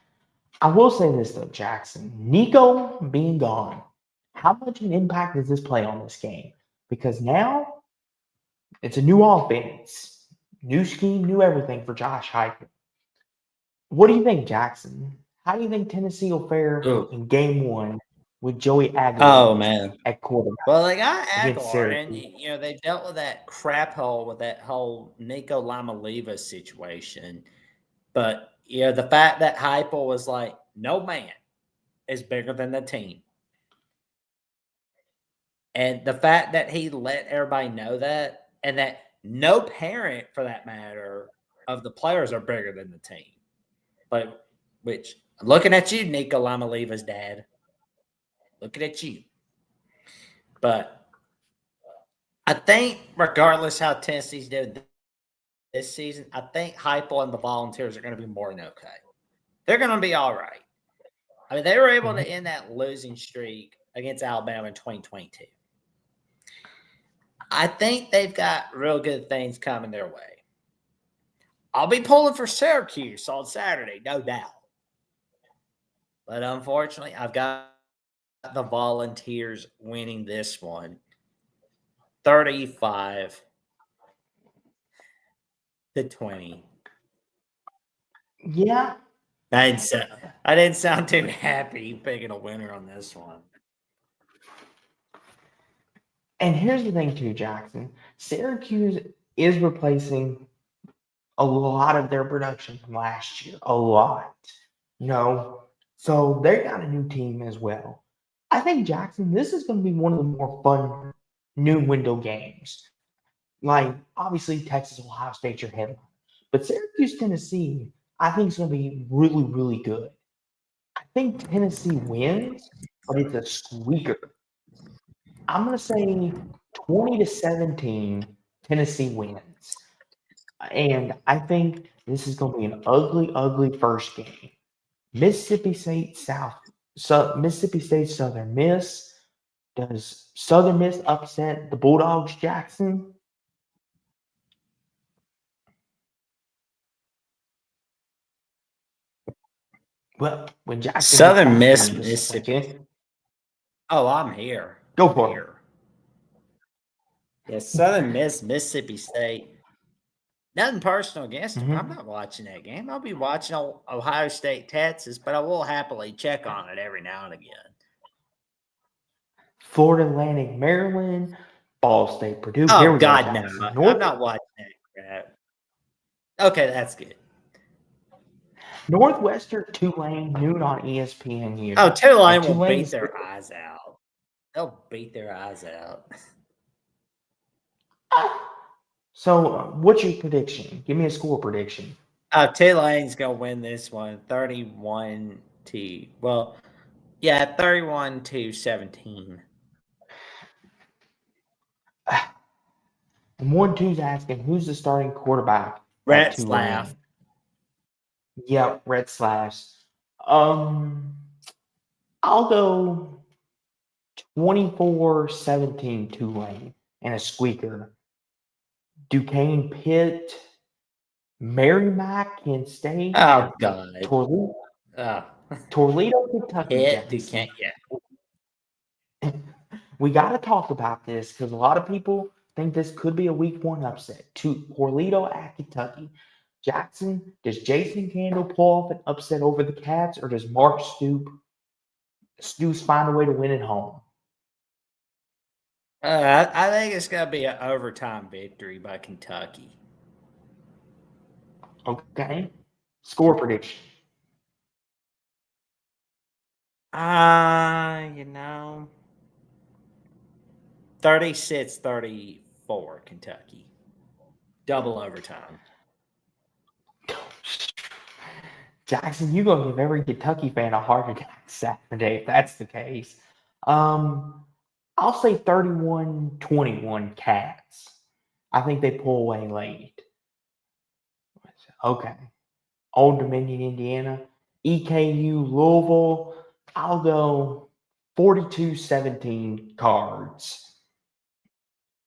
I will say this though, Jackson. Nico being gone, how much of an impact does this play on this game? Because now it's a new offense, new scheme, new everything for Josh Heupel. What do you think, Jackson? How do you think Tennessee will fare Ooh. in game one with Joey Oh Aguilar man. at quarterback Well, they got against Aguilar, and Syracuse? they dealt with that crap hole with that whole Nico Lamaliva situation. But the fact that Heupel was like, "No man is bigger than the team," and the fact that he let everybody know that, and that no parent, for that matter, of the players are bigger than the team. But which I'm looking at you, Nico Lamaliva's dad. Looking at you. But I think, regardless how Tennessee's doing this season, I think Heupel and the Volunteers are going to be more than okay. They're going to be all right. I mean, they were able to end that losing streak against Alabama in 2022. I think they've got real good things coming their way. I'll be pulling for Syracuse on Saturday, no doubt. But unfortunately, I've got the Volunteers winning this one 35-20. Yeah. I didn't sound too happy picking a winner on this one. And here's the thing, too, Jackson. Syracuse is replacing a lot of their production from last year. A lot. So they got a new team as well. I think, Jackson, this is going to be one of the more fun new window games. Like, obviously, Texas, Ohio State, your headline. But Syracuse, Tennessee, I think is going to be really, really good. I think Tennessee wins, but it's a squeaker. I'm going to say 20-17, Tennessee wins. And I think this is going to be an ugly, ugly first game. Mississippi State Mississippi State Southern Miss. Does Southern Miss upset the Bulldogs, Jackson? Well, when Jackson gets Southern back Miss, in just a Mississippi. second, Oh, I'm here. go for it. Yeah, Southern Miss, Mississippi State. Nothing personal against them. I'm Mhm. not watching that game. I'll be watching Ohio State, Texas, but I will happily check on it every now and again. Florida Atlantic, Maryland, Ball State, Purdue. Here Oh, we go, God, no. Jackson. I'm not watching that crap. Okay, that's good. Northwestern, Tulane, noon on ESPNU. Oh, Tulane will Tulane beat their eyes out. They'll beat their eyes out. So, what's your prediction? Give me a score prediction. Tulane's going to win this one 31 to, well, yeah, 31-17. And 1-2's asking who's the starting quarterback at Retzlaff. Tulane? Yep, Red Slash. I'll go 24-17 Tulane and a squeaker. Duquesne, Pitt, Merrimack, Kent State. Oh, God. Toledo, Kentucky. Pitt, Jackson. Duquesne, yeah. We got to talk about this because a lot of people think this could be a week one upset. Toledo at Kentucky. Jackson, does Jason Candle pull off an upset over the Cats, or does Mark Stoops find a way to win at home? I think it's going to be an overtime victory by Kentucky. Okay. Score prediction. 36-34 Kentucky. Double overtime. Jackson, you're going to give every Kentucky fan a heart attack Saturday if that's the case. I'll say 31-21 Cats. I think they pull away late. Okay. Old Dominion, Indiana. EKU, Louisville. I'll go 42-17 Cards.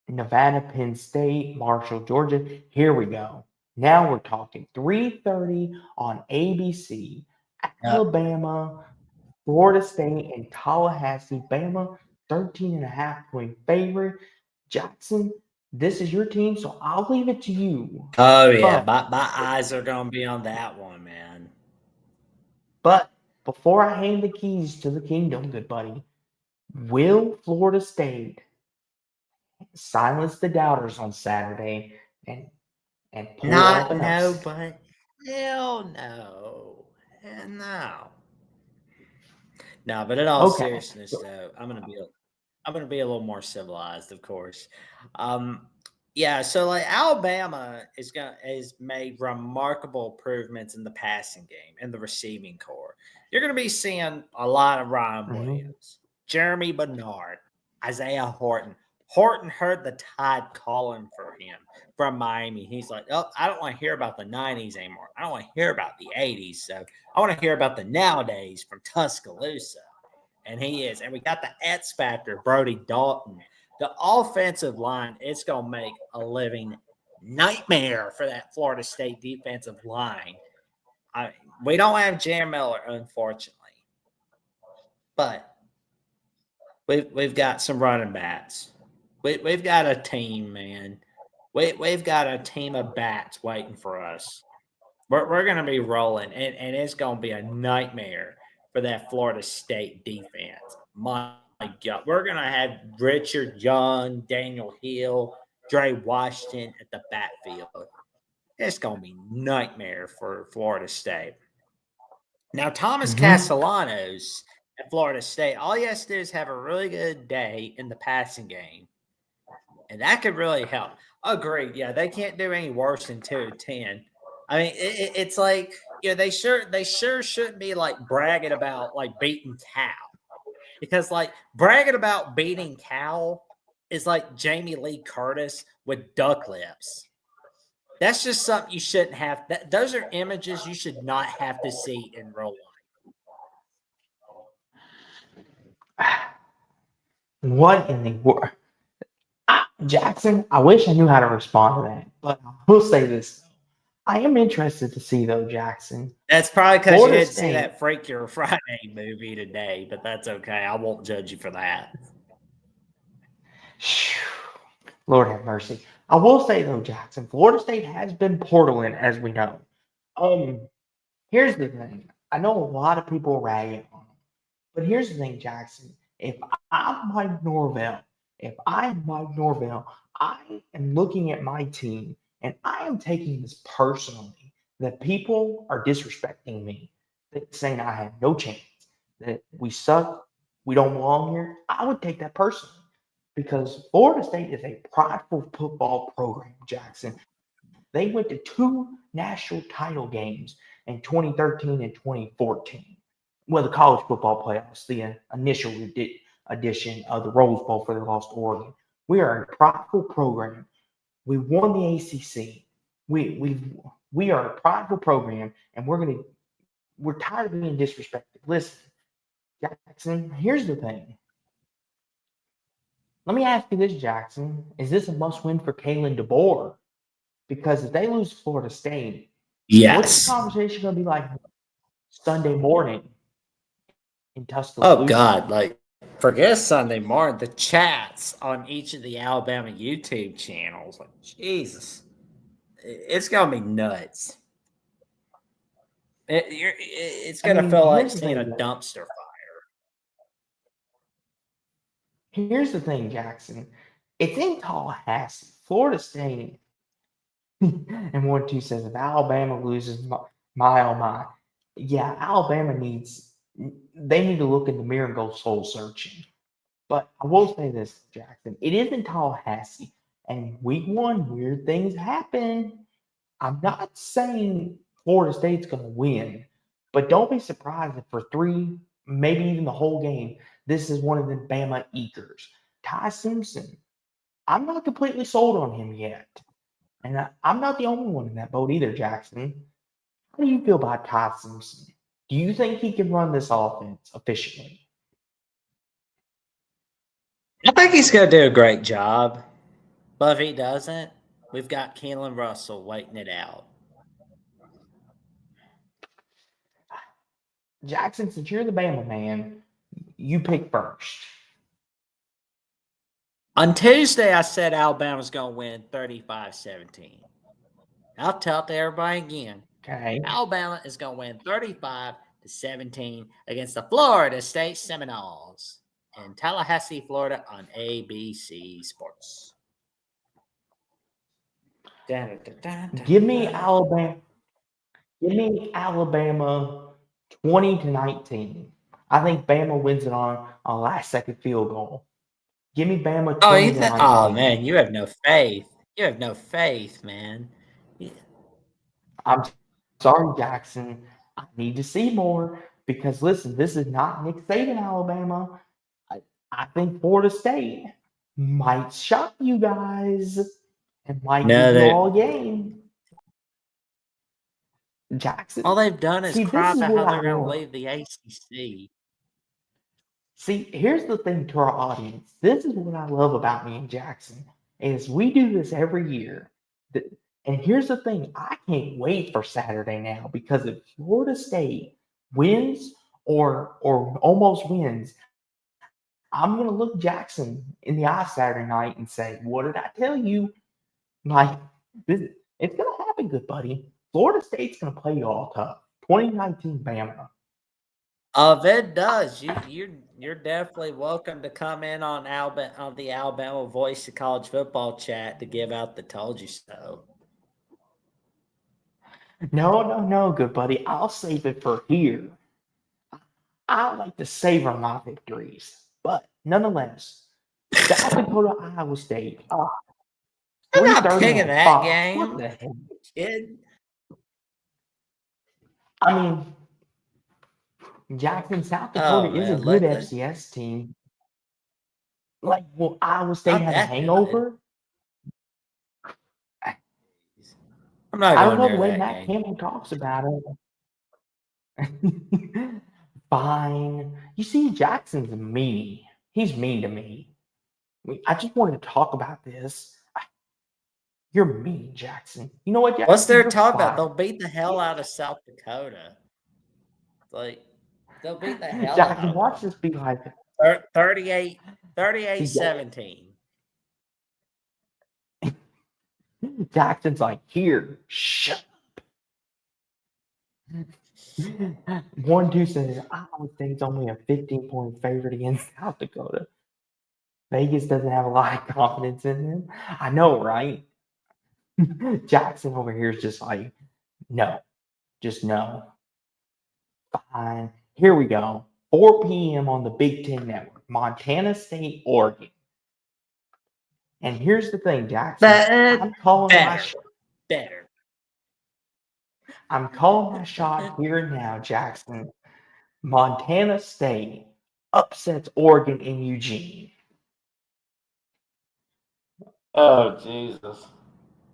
Nevada, Penn State, Marshall, Georgia. Here we go. Now we're talking 3:30 on ABC. Alabama, Florida State, and Tallahassee. Bama, 13.5 point favorite. Jackson, this is your team, so I'll leave it to you. Oh yeah, But my eyes are gonna be on that one, man. but before I hand the keys to the kingdom, good buddy, will Florida State silence the doubters on Saturday and pull off Not an no, upset? but hell no. Hell no. No, but in all Okay. seriousness though, I'm gonna be a little more civilized, of course. Um, yeah, so like Alabama is made remarkable improvements in the passing game and the receiving core. You're gonna be seeing a lot of Ryan Mm-hmm. Williams, Jeremy Bernard, Isaiah Horton. Horton heard the Tide calling for him from Miami. He's like, oh, I don't want to hear about the 90s anymore. I don't want to hear about the 80s. So I want to hear about the nowadays from Tuscaloosa. And he is. And we got the X Factor, Brody Dalton. The offensive line, it's going to make a living nightmare for that Florida State defensive line. We don't have Jam Miller, unfortunately. But we've got some running backs. We've got a team, man. We've got a team of bats waiting for us. We're going to be rolling, and it's going to be a nightmare for that Florida State defense. My God. We're going to have Richard Young, Daniel Hill, Dre Washington at the backfield. It's going to be nightmare for Florida State. Now, Thomas Mm-hmm. Castellanos at Florida State, all he has to do is have a really good day in the passing game, and that could really help. Agreed. Yeah, they can't do any worse than 2-10. I mean, it's like they sure shouldn't be like bragging about like beating Cal because like bragging about beating Cal is like Jamie Lee Curtis with duck lips. That's just something you shouldn't have. Those are images you should not have to see in real life. What in the world? Jackson, I wish I knew how to respond to that, but I will say this. I am interested to see, though, Jackson. That's probably because you Florida didn't see State, that Freak Your Friday movie today, but that's okay. I won't judge you for that. Lord have mercy. I will say, though, Jackson, Florida State has been portaling, as we know. Um, Here's the thing. I know a lot of people rag on them, but here's the thing, Jackson. If I'm Mike Norvell, if I'm Mike Norvell, I am looking at my team and I am taking this personally that people are disrespecting me, that saying I have no chance, that we suck, we don't belong here. I would take that personally because Florida State is a prideful football program, Jackson. They went to two national title games in 2013 and 2014. Well, the college football playoffs, the initial edition of the Rose Bowl for the lost to Oregon. We are a prideful program. We won the ACC. We are a prideful program, and we're tired of being disrespected. Listen, Jackson. Here's the thing. Let me ask you this, Jackson. Is this a must-win for Kalen DeBoer? Because if they lose Florida State, what's the Yes. conversation going to be like Sunday morning in Oh Tuscaloosa? God, like forget Sunday morning. The chats on each of the Alabama YouTube channels, like Jesus, it's gonna be nuts. It's I gonna mean, feel like here's the seeing a thing, though. dumpster fire. Here's the thing, Jackson. It's in Tallahassee, Florida State, and 1-2 says if Alabama loses, my oh my, yeah, Alabama needs. They need to look in the mirror and go soul searching. But I will say this, Jackson. It is in Tallahassee, and week one, weird things happen. I'm not saying Florida State's going to win, but don't be surprised if for three, maybe even the whole game, this is one of the Bama eaters. Ty Simpson, I'm not completely sold on him yet. And I'm not the only one in that boat either, Jackson. How do you feel about Todd Simpson? Do you think he can run this offense efficiently? I think he's going to do a great job. But if he doesn't, we've got Keelan Russell waiting it out. Jackson, since you're the Bama man, you pick first. On Tuesday, I said Alabama's going to win 35-17. I'll tell it to everybody again. Okay. Alabama is going to win 35-17 against the Florida State Seminoles in Tallahassee, Florida on ABC Sports. Give me Alabama. Give me Alabama 20-19. I think Bama wins it on a last-second field goal. Give me Bama 20-19. Oh man, you have no faith. You have no faith, man. I'm sorry, Jackson. I need to see more because listen, this is not Nick Saban, Alabama. I think Florida State might shock you guys and might give you all a game. Jackson. All they've done is cry about how they're going to leave the ACC. See, here's the thing to our audience. This is what I love about me and Jackson is we do this every year. And here's the thing. I can't wait for Saturday now because if Florida State wins or almost wins, I'm going to look Jackson in the eye Saturday night and say, what did I tell you? Like, it's going to happen, good buddy. Florida State's going to play you all tough. 2019 Bama. If it does, you're definitely welcome to come in on the Alabama Voice of College Football chat to give out the told you so. No, good buddy. I'll save it for here. I like to savor my victories, but nonetheless, South Dakota, Iowa State. I'm not picking that game. What the heck, kid? I mean, Jackson, South Dakota is a good FCS team. Like, will Iowa State have a hangover? I'm not I don't know the way Matt Campbell talks about it. Fine. You see, Jackson's mean. He's mean to me. I just wanted to talk about this. You're mean, Jackson. You know what, Jackson? What's there to talk about? They'll beat the hell out of South Dakota. Like, they'll beat the hell Jackson, out of watch this be like 38-17. Jackson's like, here, shut up. 1-2 says, Iowa State's only a 15-point favorite against South Dakota. Vegas doesn't have a lot of confidence in them. I know, right? Jackson over here is just like, no. Just no. Fine. Here we go. 4 p.m. on the Big Ten Network. Montana State, Oregon. And here's the thing, Jackson. I'm calling my shot. Better. I'm calling my shot here and now, Jackson. Montana State upsets Oregon in Eugene. Oh, Jesus.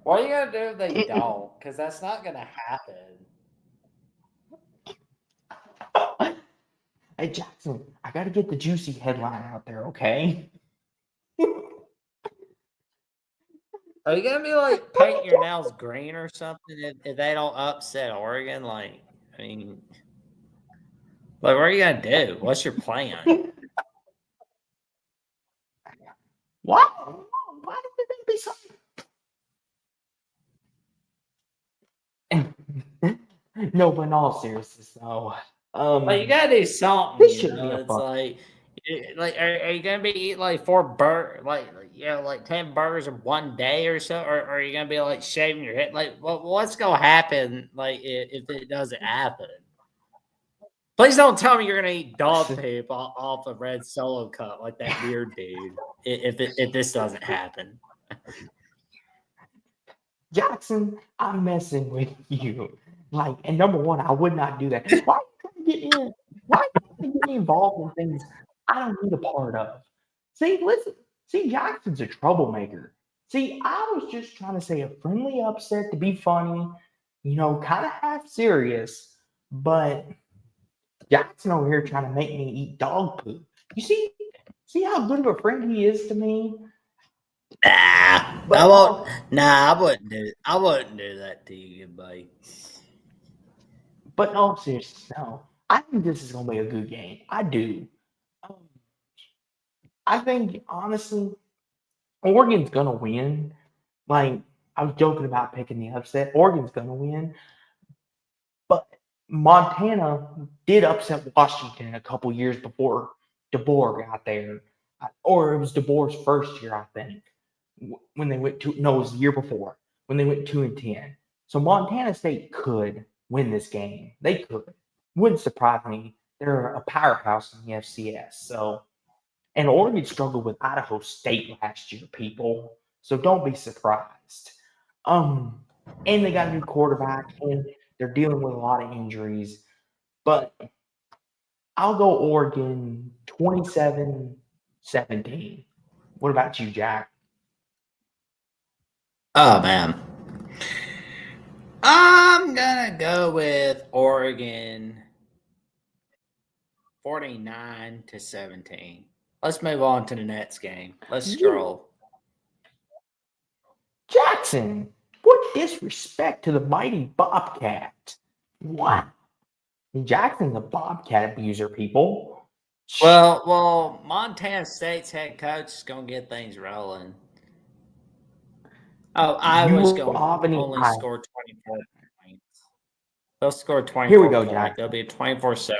What are you going to do if they don't? Because that's not going to happen. Hey, Jackson, I got to get the juicy headline out there, okay? Are you going to be like paint your nails green or something if they don't upset Oregon? Like, I mean, like, what are you going to do? What's your plan? What? Why would there be something? No, but in all seriousness, though. Well, you gotta do something. This should be a it's fun. like, are you gonna be eating like 10 burgers in one day or so, or are you gonna be like shaving your head? Like, what's gonna happen? Like, if it doesn't happen, please don't tell me you're gonna eat dog poop off a red Solo cup like that weird dude. If this doesn't happen. Jackson, I'm messing with you. Like, and number one, I would not do that. Why are you trying to get in? Why are you trying to get me involved in things I don't need a part of? See, listen. See, Jackson's a troublemaker. See, I was just trying to say a friendly upset to be funny, kind of half serious, but Jackson over here trying to make me eat dog poop. You see how good of a friend he is to me? Nah, I But won't. Nah, I wouldn't do. I wouldn't do that to you, buddy. but no, seriously, no. I think this is gonna be a good game. I do. Um, I think honestly, Oregon's gonna win. Like I was joking about picking the upset. Oregon's gonna win, but Montana did upset Washington a couple years before DeBoer got there, or it was DeBoer's first year, I think, when they went to. No, it was the year before when they went 2-10. So Montana State could win this game. They could. Wouldn't surprise me. They're a powerhouse in the FCS. So, and Oregon struggled with Idaho State last year, people. So don't be surprised. Um, and they got a new quarterback, and they're dealing with a lot of injuries. But I'll go Oregon 27-17. What about you, Jack? Oh man, I'm gonna go with Oregon 49-17. Let's move on to the next game. Let's You, scroll. Jackson, what disrespect to the mighty Bobcat. Wow. Jackson's a Bobcat abuser, people. Well, Montana State's head coach is gonna get things rolling. Oh, Iowa's You gonna Albany, only Iowa. score 24 points. They'll score Here we 24 go, points. Jack. They'll be a 24-7.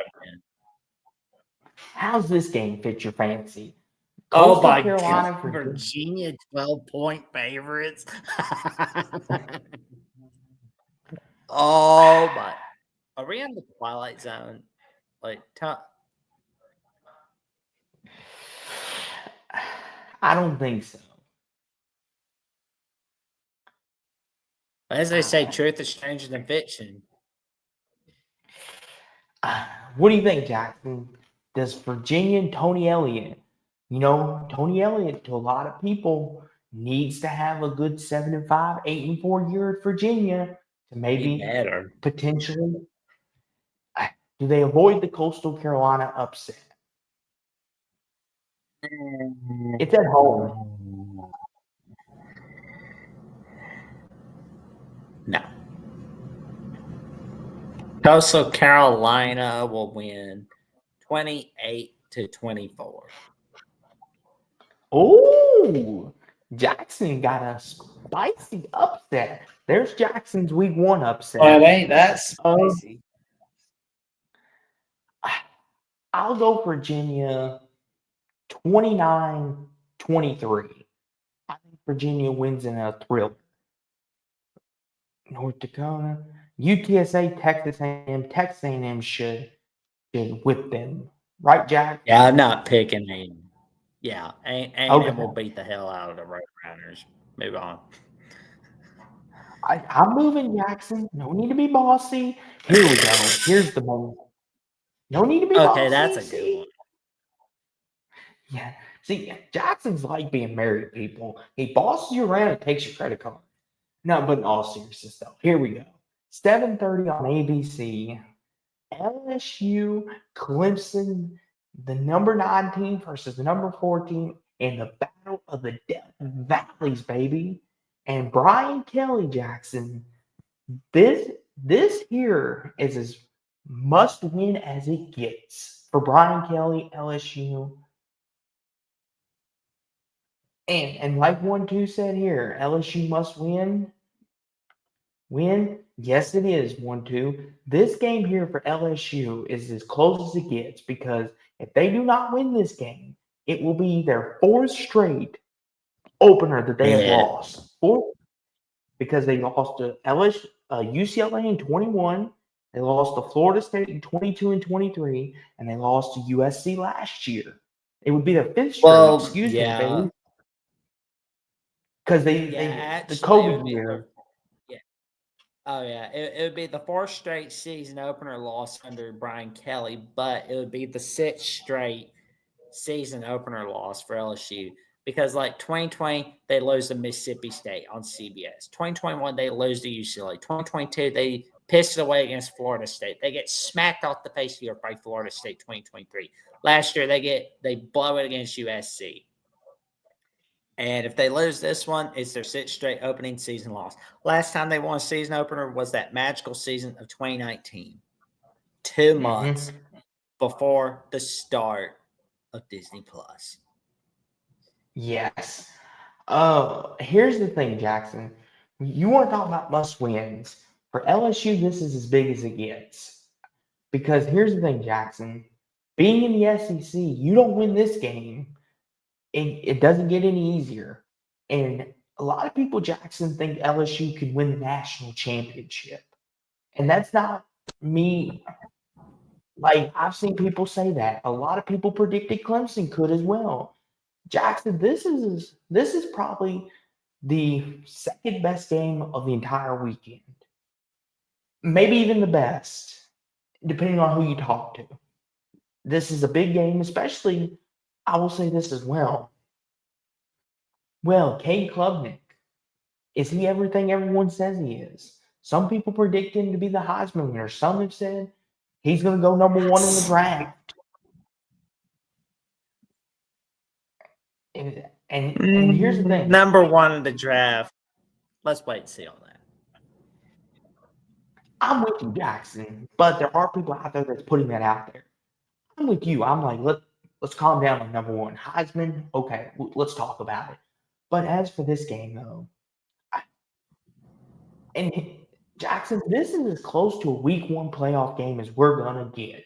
How's this game fit your fancy? Oh Coastal my God, Carolina, Virginia. Virginia 12-point favorites. Oh my! Are we in the Twilight Zone? Like, I don't think so. as they say, truth is stranger than fiction. What do you think, Jackson? Does Virginia and Tony Elliott, Tony Elliott to a lot of people needs to have a good 7-5, 8-4 year at Virginia to He maybe better. potentially. Do they avoid the Coastal Carolina upset? It's at home. No. Coastal Carolina will win 28-24. Oh, Jackson got a spicy upset. There's Jackson's week one upset. Well, it ain't that Um, spicy. I'll go Virginia 29-23. I think Virginia wins in a thriller. North Dakota, UTSA, Texas A&M should whip them, right, Jack? Yeah, I'm not picking A&M. Yeah, A&M will Okay, beat the hell out of the Roadrunners. Move on. I'm moving, Jackson. No need to be bossy. Here we go. Here's the moment. No need to be Okay, that's bossy. a good one. See, yeah. See, Jackson's like being married, people. He bosses you around and takes your credit card. No, but in all seriousness, though, here we go. 7:30 on ABC. LSU, Clemson, the number 9 team versus the number 4 team in the battle of the Death Valleys, baby. And Brian Kelly Jackson, this here is as must win as it gets for Brian Kelly, LSU. And like 1-2 said here, LSU must win. Win? Yes, it is 1-2. This game here for LSU is as close as it gets because if they do not win this game, it will be their fourth straight opener that they have Yeah. lost. Fourth, because they lost to LSU, UCLA in 21, they lost to Florida State in 22 and 23, and they lost to USC last year. It would be their fifth straight. Well, Excuse me, yeah. baby. Because Yeah, they the actually, it would COVID be year. yeah. Oh yeah, it would be the fourth straight season opener loss under Brian Kelly, but it would be the sixth straight season opener loss for LSU. because like 2020 they lose to Mississippi State on CBS. 2021 they lose to UCLA. 2022 they piss it away against Florida State. They get smacked off the face of the earth by Florida State. 2023. Last year they blow it against USC. And if they lose this one, it's their sixth straight opening season loss. Last time they won a season opener was that magical season of 2019, 2 months before the start of Disney Plus. Yes. Here's the thing, Jackson. You want to talk about must wins. For LSU, this is as big as it gets. Because here's the thing, Jackson. Being in the SEC, you don't win this game, it doesn't get any easier. And a lot of people, Jackson, think LSU could win the national championship. And that's not me. Like, I've seen people say that. A lot of people predicted Clemson could as well. Jackson, this is probably the second best game of the entire weekend. Maybe even the best, depending on who you talk to. This is a big game, especially, I will say this as well. Well, Cade Klubnik, is he everything everyone says he is? Some people predict him to be the Heisman winner. Some have said he's going to go number 1 in the draft. And here's the thing. Number 1 in the draft. Let's wait and see on that. I'm with you, Jackson, but there are people out there that's putting that out there. I'm with you. I'm like, let's calm down on number 1. Heisman, okay, let's talk about it. But as for this game, though, and Jackson, this is as close to a week 1 playoff game as we're going to get.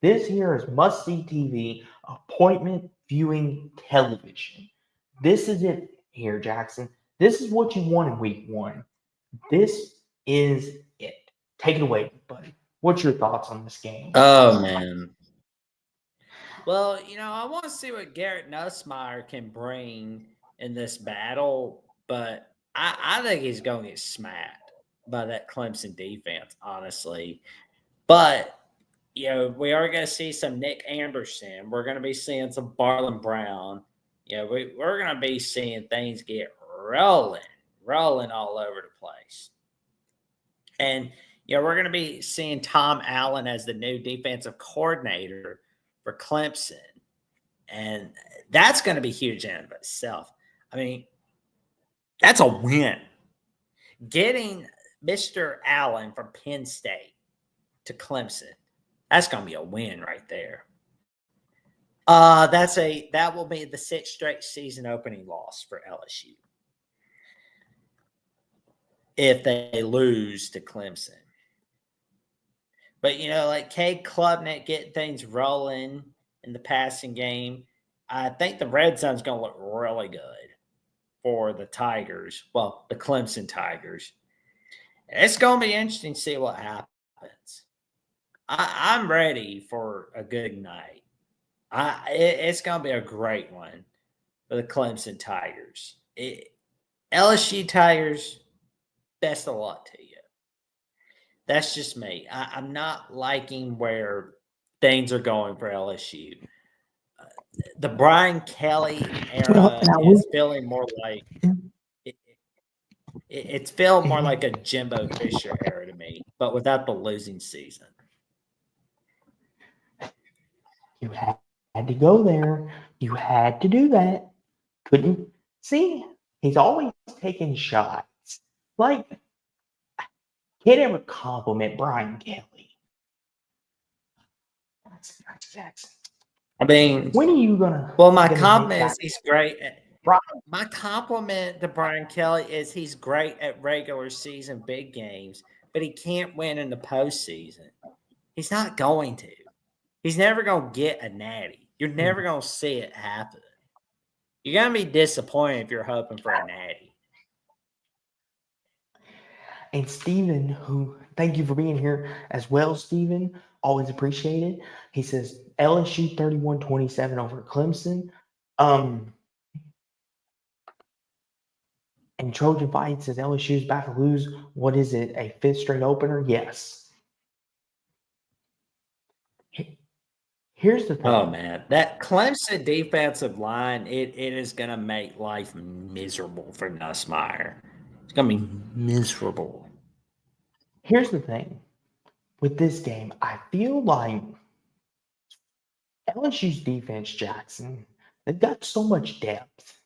This here is must-see TV, appointment viewing television. This is it here, Jackson. This is what you want in week 1. This is it. Take it away, buddy. What's your thoughts on this game? Oh, man. Well, I want to see what Garrett Nussmeier can bring in this battle, but I think he's going to get smacked by that Clemson defense, honestly. But, we are going to see some Nick Anderson. We're going to be seeing some Barlon Brown. We're going to be seeing things get rolling all over the place. And, we're going to be seeing Tom Allen as the new defensive coordinator for Clemson. And that's going to be huge in and of itself. I mean, that's a win. Getting Mr. Allen from Penn State to Clemson, that's going to be a win right there. That will be the 6th straight season opening loss for LSU if they lose to Clemson. But, like Cade Klubnik getting things rolling in the passing game, I think the red zone's going to look really good for the Tigers. Well, the Clemson Tigers. It's going to be interesting to see what happens. I'm ready for a good night. It's going to be a great one for the Clemson Tigers. LSU Tigers, best of luck to you. That's just me. I'm not liking where things are going for LSU. The Brian Kelly era is feeling more like it's feeling more like a Jimbo Fisher era to me, but without the losing season. You had to go there. You had to do that. Couldn't see. He's always taking shots. Like, can't ever compliment Brian Kelly. That's Jackson. I mean, when are you gonna? Well, my compliment is he's great. My compliment to Brian Kelly is he's great at regular season big games, but he can't win in the postseason. He's not going to. He's never going to get a natty. You're never going to see it happen. You're going to be disappointed if you're hoping for a natty. And Steven, who, thank you for being here as well, Steven. Always appreciate it. He says LSU 31-27 over Clemson. And Trojan Fight says LSU's about to lose. What is it? A 5th straight opener? Yes. Here's the Oh thing. man, that Clemson defensive line, it is gonna make life miserable for Nussmeier. It's gonna be miserable. Here's the thing. With this game, I feel like LSU's defense, Jackson, they've got so much depth.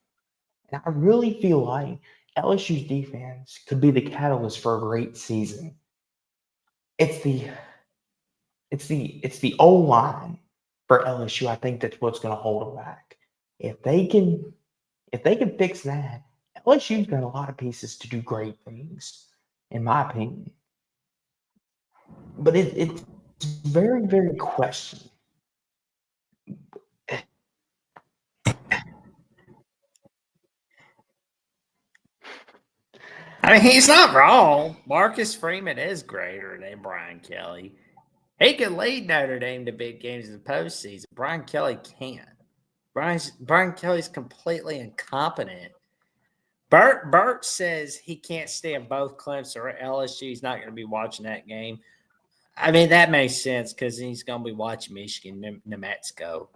And I really feel like LSU's defense could be the catalyst for a great season. It's the it's the O line for LSU. I think that's what's going to hold them back. If they can fix that, LSU's got a lot of pieces to do great things, in my opinion. But it's very very questionable. I mean, he's not wrong. Marcus Freeman is greater than Brian Kelly. He can lead Notre Dame to big games in the postseason. Brian Kelly can't. Brian Kelly's completely incompetent. Bert says he can't stand both Clemson or LSU. He's not going to be watching that game. I mean, that makes sense because he's going to be watching Michigan, New Mexico.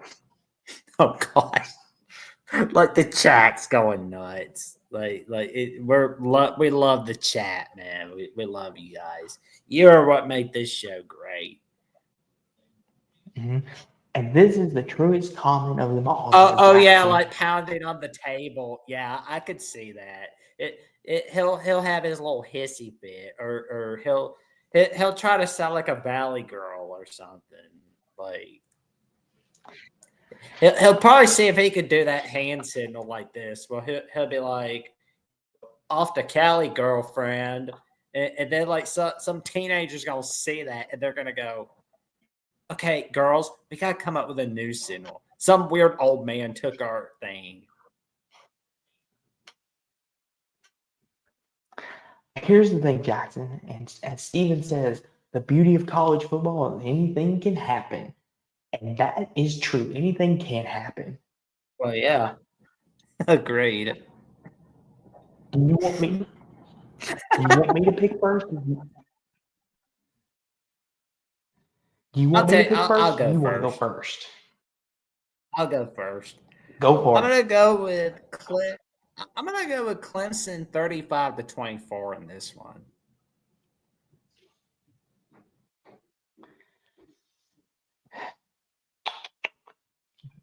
Oh God, like the chat's going nuts. We love the chat, man. We love you guys. You're what made this show great. Mhm. And this is the truest comment of them all, Oh yeah, Jackson. like pounding on the table. Yeah, I could see that. He'll have his little hissy fit, or he'll try to sound like a valley girl or something. Like he'll probably see if he could do that hand signal like this. Well, he'll be like, off to Cali, girlfriend, and then like some teenagers gonna see that and they're gonna go, okay, girls, we gotta come up with a new signal. Some weird old man took our thing. Here's the thing, Jackson, and as Steven says, the beauty of college football is anything can happen. And that is true. Anything can happen. Well, yeah, agreed. Do you want me? Do you want me to pick first? Do you I'll want me to tell you, pick I'll first? Or do go you want to go first. first? I'll go first. Go I'm for it. gonna go with I'm gonna go with Clemson 35-24 in this one.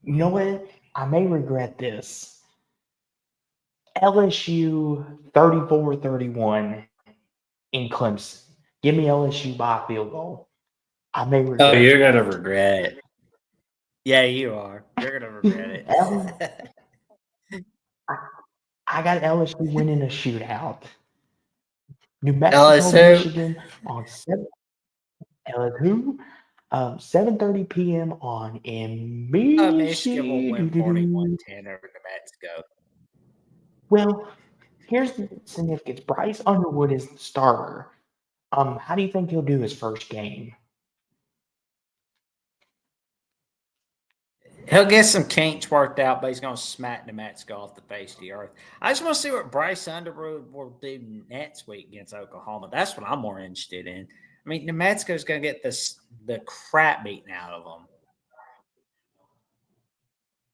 You know what? I may regret this. LSU 34-31 in Clemson. Give me LSU by a field goal. I may Oh, regret you're gonna that. regret it. Yeah, you are. You're gonna regret it. I, I got LSU winning a shootout. New Mexico, LSU. Michigan on 7 LSU, 7:30 p.m. on Michigan will win NBC. 41-10 over New Mexico. Well, here's the significance. Bryce Underwood is the starter. How do you think he'll do his first game? He'll get some kinks worked out, but he's going to smack New Mexico off the face of the earth. I just want to see what Bryce Underwood will do next week against Oklahoma. That's what I'm more interested in. I mean, New Mexico's going to get the crap beaten out of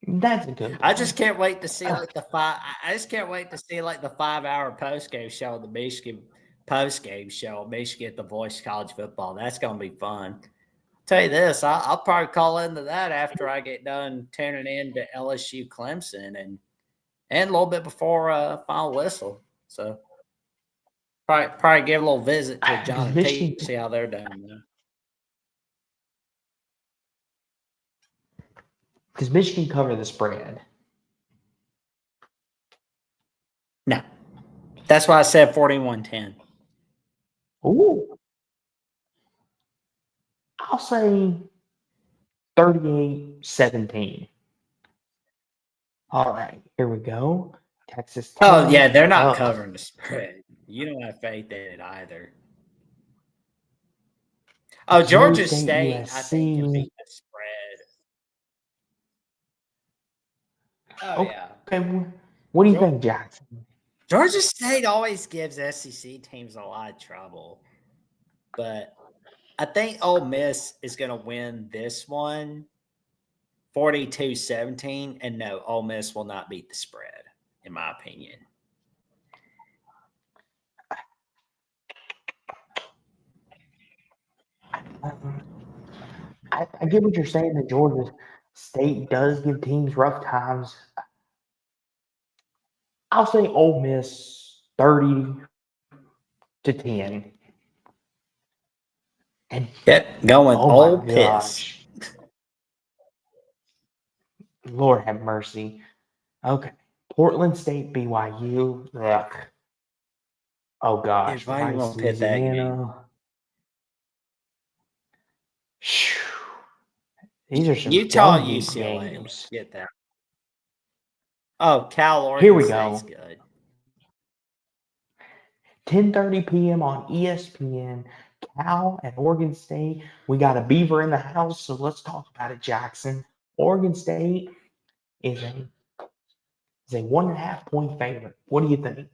them. That's a good I point. just can't wait to see like the five. I just can't wait to see like the 5-hour post game show, the Michigan post game show, Michigan at the Voice of College Football. That's going to be fun. Tell you this, I'll probably call into that after I get done tuning in to LSU Clemson and a little bit before final whistle. So probably give a little visit to John Does and Michigan T, see how they're doing. does Michigan cover the spread? No, that's why I said 41-10. Ooh. I'll say 38-17. All right, here we go. Texas Oh yeah, Tech. they're not covering the spread. You don't have faith in it either. Oh, Missouri Georgia State, State, I think, can USC. beat the spread. Oh yeah. Okay, what do you think, Jackson? Georgia State always gives SEC teams a lot of trouble, but I think Ole Miss is going to win this one. 42-17, and no, Ole Miss will not beat the spread, in my opinion. I get what you're saying that Georgia State does give teams rough times. I'll say Ole Miss 30-10. And going oh Old my Piss. gosh. Lord have mercy. Okay. Portland State, BYU. Ugh. Oh gosh. If I Rice, even pit that game. Louisiana. These are some Utah, fun UCLA. games. Let's get that. Oh, Cal, Oregon Here we State's go. good. 10:30 p.m. on ESPN. Cal and Oregon State. We got a Beaver in the house, so let's talk about it, Jackson. Oregon State is a 1.5 point favorite. What do you think?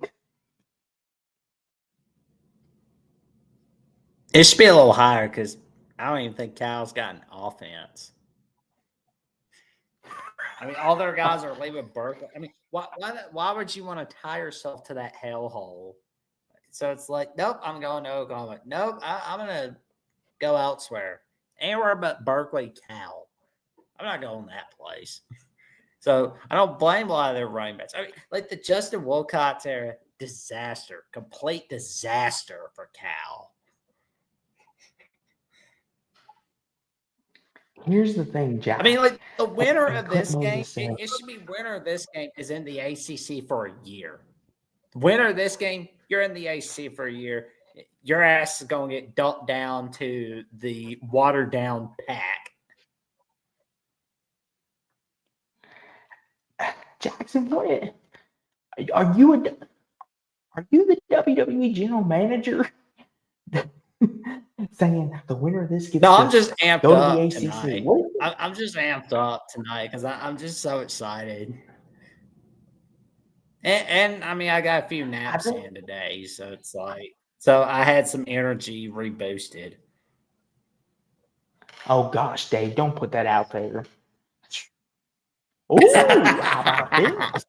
It should be a little higher because I don't even think Cal's got an offense. I mean, all their guys are leaving Berkeley. I mean, why would you want to tie yourself to that hellhole? So it's like, nope, I'm going to Oklahoma. Nope, I'm going to go elsewhere. Anywhere but Berkeley, Cal. I'm not going that place. So I don't blame a lot of their running backs. I mean, like the Justin Wilcox era, disaster, complete disaster for Cal. Here's the thing, Jack. I mean, like the winner of this game, it should be winner of this game is in the ACC for a year. Winner of this game, you're in the ACC for a year. Your ass is going to get dumped down to the watered down pack. Jackson, what are you the WWE general manager? Saying the winner of this gets I'm just amped go up to the ACC. Tonight. I'm just amped up tonight because I'm just so excited. And I mean, I got a few naps in today, so it's like, so I had some energy reboosted. Oh gosh, Dave, don't put that out there. Ooh, how about this?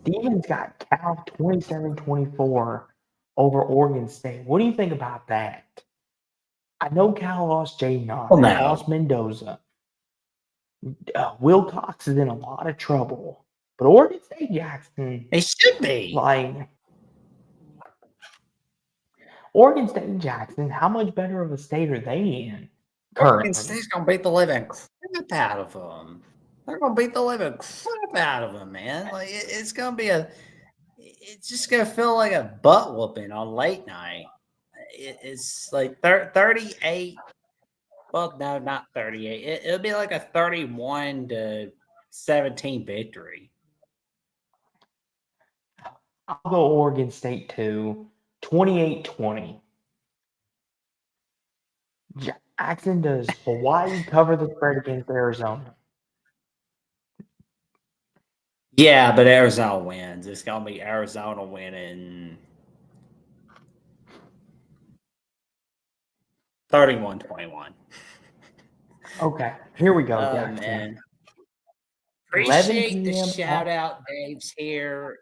Stevens got Cal 27-24 over Oregon State. What do you think about that? I know Cal lost Jaden Knox. They lost Mendoza. Wilcox is in a lot of trouble. But Oregon State, Jackson. They should be. Like, Oregon State and Jackson, how much better of a state are they in currently? Oregon State's going to beat the living crap out of them. They're going to beat the living crap out of them, man. Like, it's going to be it's just going to feel like a butt whooping on late night. It's like 38. Well, no, not 38. It'll be like a 31-17 victory. I'll go Oregon State too. 28-20. Jackson, does Hawaii cover the spread against Arizona? Yeah, but Arizona wins. It's going to be Arizona winning 31-21. Okay, here we go, Jackson. Man. Appreciate the shout out. Dave's here.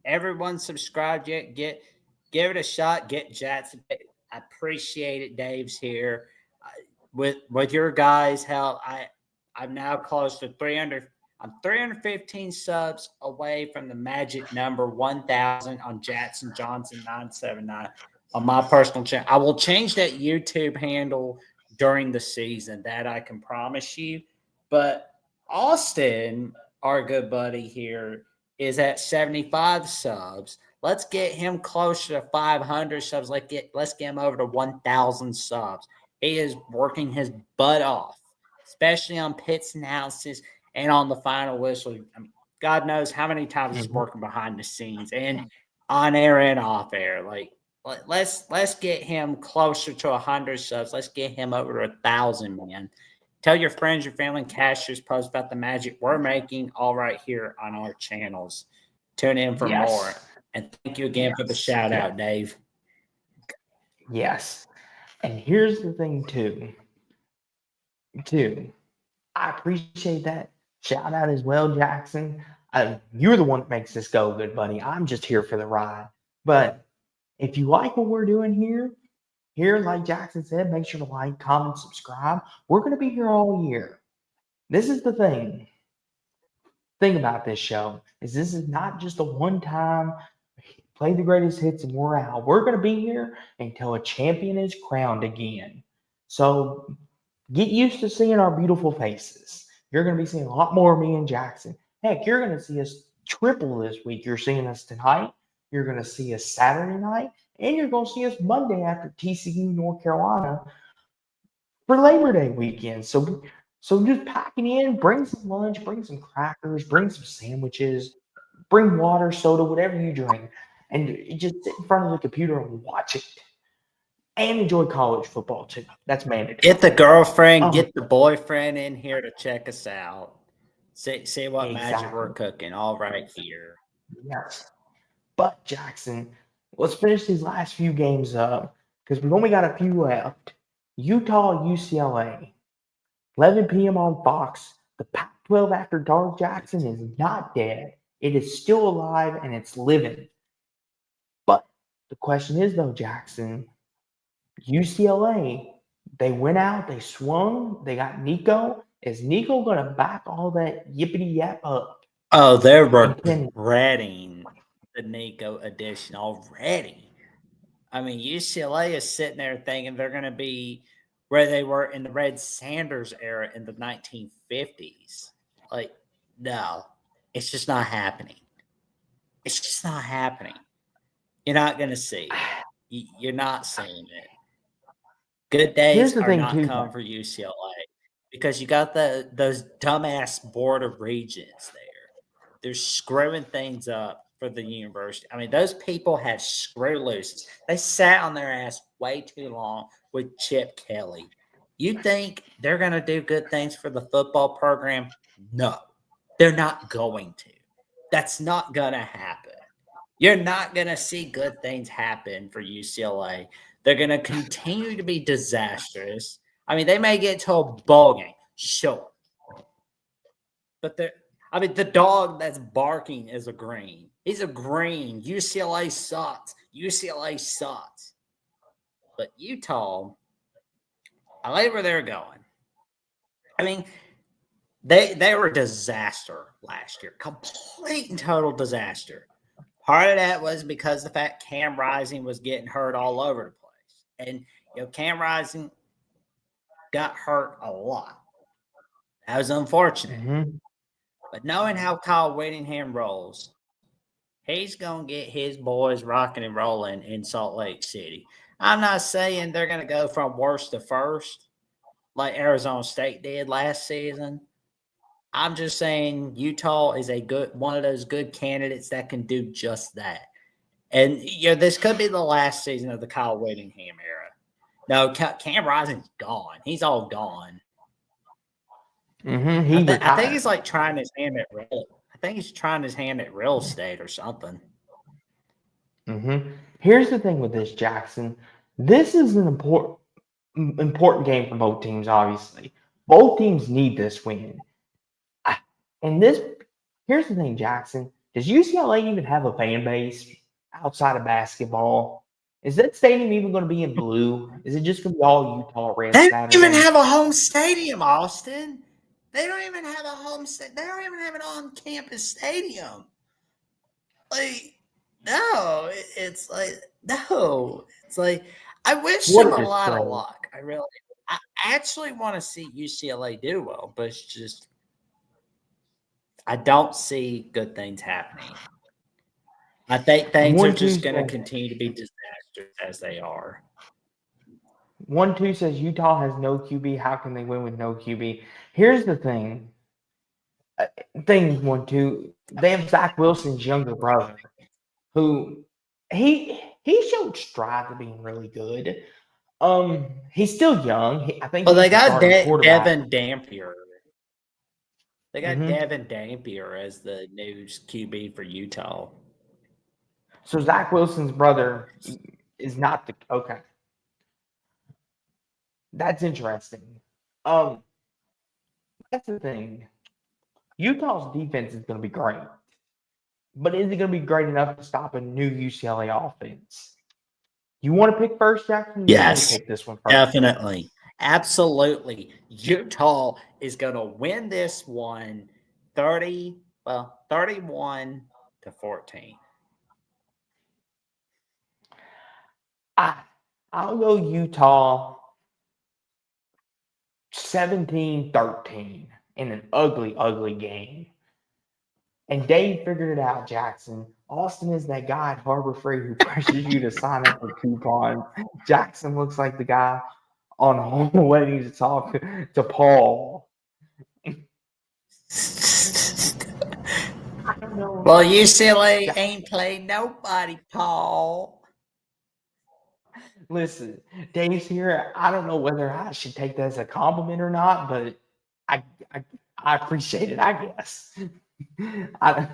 Everyone subscribe yet. Give it a shot. Get Jackson. I appreciate it. Dave's here. With your guys' help, I'm now close to 300. I'm 315 subs away from the magic number 1,000 on Jackson Johnson 979 on my personal channel. I will change that YouTube handle during the season. That I can promise you. But Austin, our good buddy here, is at 75 subs. Let's get him closer to 500 subs. Let's get him over to 1,000 subs. He is working his butt off, especially on pits analysis and on the final whistle. I mean, God knows how many times he's working behind the scenes and on air and off air. Like, let's get him closer to 100 subs. Let's get him over to 1,000, man. Tell your friends, your family, and cashers post about the magic we're making all right here on our channels. Tune in for more. And thank you again for the shout out, Dave. Yes. And here's the thing, too. too. I appreciate that. Shout out as well, Jackson. You're the one that makes this go good, buddy. I'm just here for the ride. But if you like what we're doing here, like Jackson said, make sure to like, comment, subscribe. We're going to be here all year. This is the thing about this show is this is not just a one time play the greatest hits and we're out. We're going to be here until a champion is crowned again. So get used to seeing our beautiful faces. You're going to be seeing a lot more of me and Jackson. Heck, you're going to see us triple this week. You're seeing us tonight. You're going to see us Saturday night. And you're going to see us Monday after TCU, North Carolina for Labor Day weekend. So just packing in, bring some lunch, bring some crackers, bring some sandwiches, bring water, soda, whatever you drink, and just sit in front of the computer and watch it. And enjoy college football too. That's mandatory. Get the girlfriend, Um, get the boyfriend in here to check us out. See what magic we're exactly. cooking. All right here. Yes. But Jackson, let's finish these last few games up because we've only got a few left. Utah, UCLA, 11 p.m. on Fox. The Pac-12 after dark, Jackson, is not dead. It is still alive and it's living. But the question is, though, Jackson, UCLA, they went out, they swung, they got Nico. Is Nico going to back all that yippity yap up? Oh, they're And can regretting the Nico edition already. I mean, UCLA is sitting there thinking they're going to be where they were in the Red Sanders era in the 1950s. Like, no, it's just not happening. It's just not happening. You're not going to see it. You're not seeing it. Good here's days the are thing, not too. coming for UCLA because you got those dumbass board of regents there. They're screwing things up for the university. I mean, those people had screw loose. They sat on their ass way too long with Chip Kelly. You think they're going to do good things for the football program? No, they're not going to. That's not going to happen. You're not going to see good things happen for UCLA. They're going to continue to be disastrous. I mean, they may get to a bowl game, sure. But the dog that's barking is a green. He's a green. UCLA sucks. UCLA sucks. But Utah, I like where they're going. I mean, they were a disaster last year. Complete and total disaster. Part of that was because the fact Cam Rising was getting hurt all over the place. And Cam Rising got hurt a lot. That was unfortunate. Mm-hmm. But knowing how Kyle Whittingham rolls, he's going to get his boys rocking and rolling in Salt Lake City. I'm not saying they're going to go from worst to first like Arizona State did last season. I'm just saying Utah is one of those good candidates that can do just that. And this could be the last season of the Kyle Whittingham era. No, Cam Rising's gone. He's all gone. Mm-hmm. He I think retired. he's like trying his hand at real estate or something. Mm-hmm. Here's the thing with this, Jackson. This is an important game for both teams. Obviously, both teams need this win. And here's the thing, Jackson. Does UCLA even have a fan base outside of basketball? Is that stadium even going to be in blue? Is it just going to be all Utah red They don't even Saturday? have a home stadium, Austin. They don't even have a home stadium. They don't even have an on-campus stadium. Like, no, it's like no. It's like I wish them What a a lot of disgrace. luck. I actually want to see UCLA do well, but it's just I don't see good things happening. I think things are 1-2 just going to says continue to be disastrous as they are. 1-2 says Utah has no QB. How can they win with no QB? Here's the thing. Thing 1-2. They have Zach Wilson's younger brother, who he showed strides of being really good. He's still young. I think Well, they he's the got starting quarterback. Devin Dampier. They got Hmm. Devin Dampier as the new QB for Utah. So Zach Wilson's brother is not the okay. That's interesting. Um, That's the thing. Utah's defense is going to be great, but is it going to be great enough to stop a new UCLA offense? You want to pick first, Jackson? You want me to Yes, pick this one first? definitely. Absolutely. Utah is going to win this one 31 to 14. I'll go Utah 17-13 in an ugly, ugly game. And Dave figured it out, Jackson. Austin is that guy at Harbor Freight who pressures you to sign up for coupons. Jackson looks like the guy on home waiting to talk to Paul. I don't know. Well, UCLA ain't played nobody, Paul. Listen, Dave's here. I don't know whether I should take that as a compliment or not, but I appreciate it, I guess. I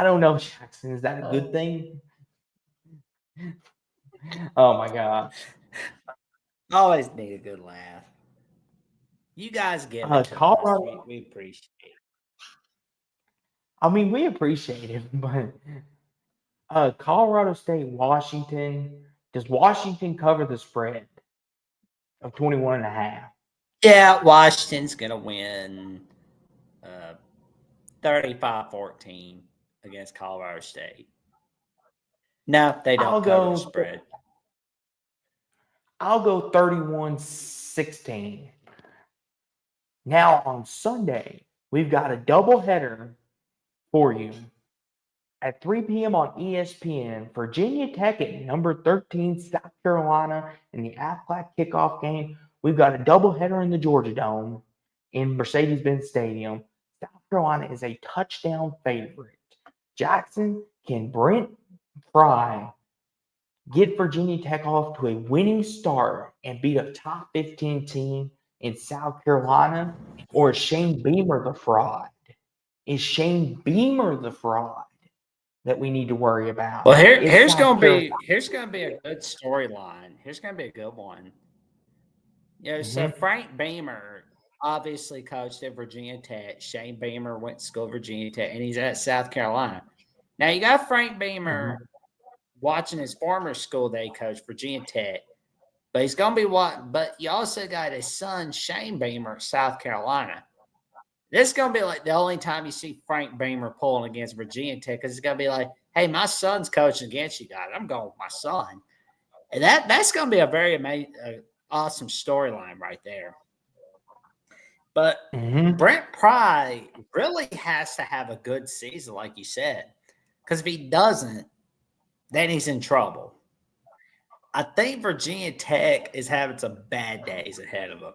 don't know, Jackson. Is that a good thing? Oh my gosh. Always need a good laugh. You guys give it to Colorado. us. We appreciate it. I mean, we appreciate it, but Colorado State, Washington. Does Washington cover the spread of 21.5? Yeah, Washington's going to win 35-14 against Colorado State. No, they don't cover the spread. I'll go 31-16. Now on Sunday, we've got a doubleheader for you at 3 p.m. on ESPN. Virginia Tech at number 13, South Carolina in the Aflac kickoff game. We've got a doubleheader in the Georgia Dome in Mercedes-Benz Stadium. South Carolina is a touchdown favorite. Jackson, can Brent Fry get Virginia Tech off to a winning start and beat a top 15 team in South Carolina? Or is Shane Beamer the fraud? Is Shane Beamer the fraud that we need to worry about? Well, here's gonna be a good storyline. Here's gonna be a good one. So Frank Beamer obviously coached at Virginia Tech. Shane Beamer went to school at Virginia Tech, and he's at South Carolina. Now you got Frank Beamer watching his former school that he coached, Virginia Tech, but he's gonna be what? But you also got his son Shane Beamer at South Carolina. This is going to be like the only time you see Frank Beamer pulling against Virginia Tech, because it's going to be like, hey, my son's coaching against you guys. I'm going with my son. And that's going to be a very awesome storyline right there. But Brent Pry really has to have a good season, like you said, because if he doesn't, then he's in trouble. I think Virginia Tech is having some bad days ahead of him.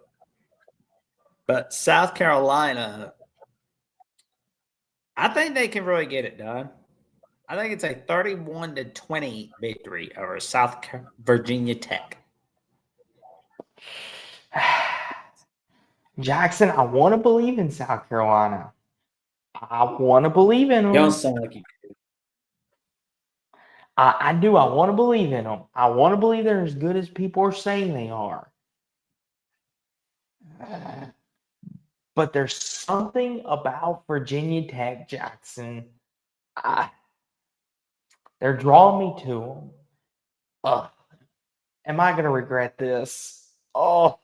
But South Carolina, I think they can really get it done. I think it's a 31-20 victory over Virginia Tech. Jackson, I want to believe in South Carolina. I want to believe in them. You don't sound like you do. I do. I want to believe in them. I want to believe they're as good as people are saying they are. But there's something about Virginia Tech, Jackson. They're drawing me to them. Am I going to regret this? Oh.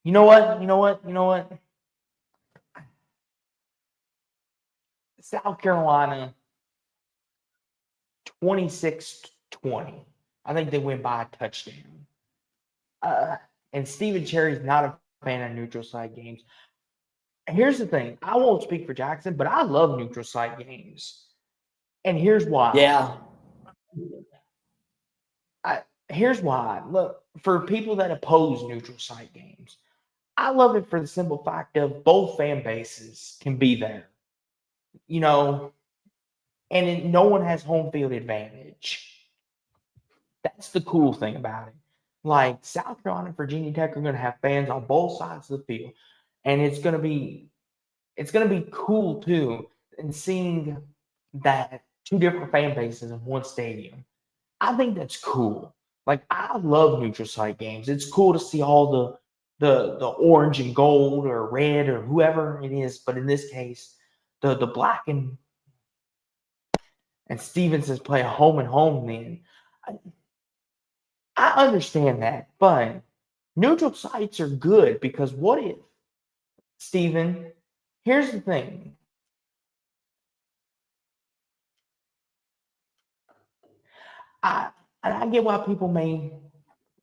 You know what? South Carolina, 26-20. I think they win by a touchdown. And Stephen Cherry's not a fan of neutral site games. Here's the thing. I won't speak for Jackson, but I love neutral site games. And here's why. Yeah. Here's why. Look, for people that oppose neutral site games, I love it for the simple fact of both fan bases can be there. And no one has home field advantage. That's the cool thing about it. Like South Carolina and Virginia Tech are going to have fans on both sides of the field. And it's going to be cool too, in seeing that two different fan bases in one stadium. I think that's cool. Like, I love neutral site games. It's cool to see all the orange and gold or red or whoever it is, but in this case, the black and Stevenson's play a home and home. Then I understand that, but neutral sites are good because what if, Steven? Here's the thing. I I get why people may,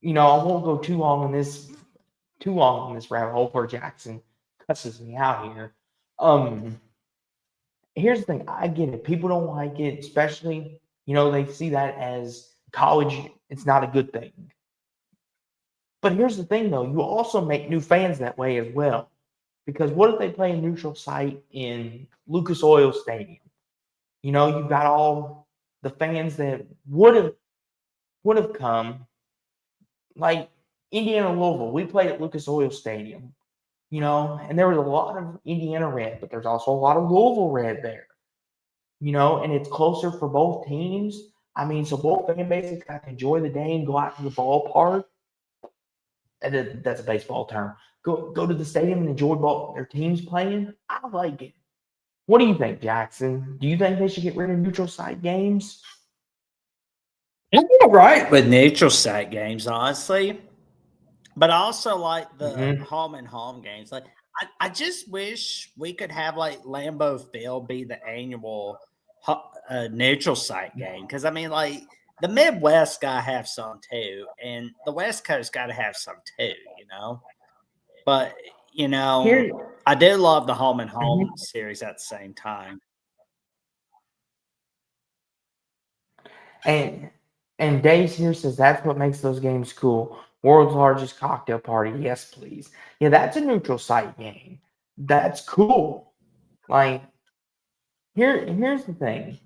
I won't go too long on this rabbit hole where Jackson cusses me out here. Um, Here's the thing. I get it. People don't like it, especially, they see that as college. It's not a good thing. But here's the thing, though. You also make new fans that way as well. Because what if they play a neutral site in Lucas Oil Stadium? You've got all the fans that would have come, like Indiana Louisville. We played at Lucas Oil Stadium, and there was a lot of Indiana red, but there's also a lot of Louisville red there, and it's closer for both teams. I mean, so both fan bases got to enjoy the day and go out to the ballpark. And that's a baseball term. Go to the stadium and enjoy their teams playing. I like it. What do you think, Jackson? Do you think they should get rid of neutral site games? I'm all right with neutral site games, honestly. But I also like the home and home games. Like I just wish we could have like Lambeau Field be the annual neutral site game. Because I mean, like the Midwest got to have some too, and the West Coast got to have some too. But Here, I do love the home and home series at the same time. and Dave's here says that's what makes those games cool. World's largest cocktail party. Yes, please. Yeah, that's a neutral site game. That's cool. Like, here's the thing.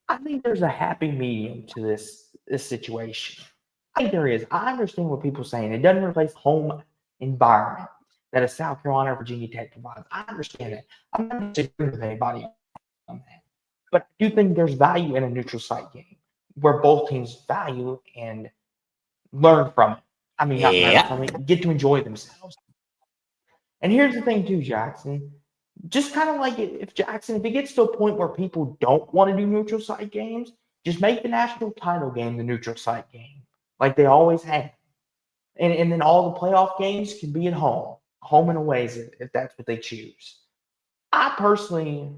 I think there's a happy medium to this situation. I think there is. I understand what people are saying. It doesn't replace home environment that a South Carolina or Virginia Tech provides. I understand that. I'm not disagreeing with anybody on that. But I do think there's value in a neutral site game where both teams value and learn from it. I mean, not learn Yeah. from it, get to enjoy themselves. And here's the thing, too, Jackson. Just kind of like if it gets to a point where people don't want to do neutral site games, just make the national title game the neutral site game, like they always have. And then all the playoff games can be at home and away if that's what they choose. I personally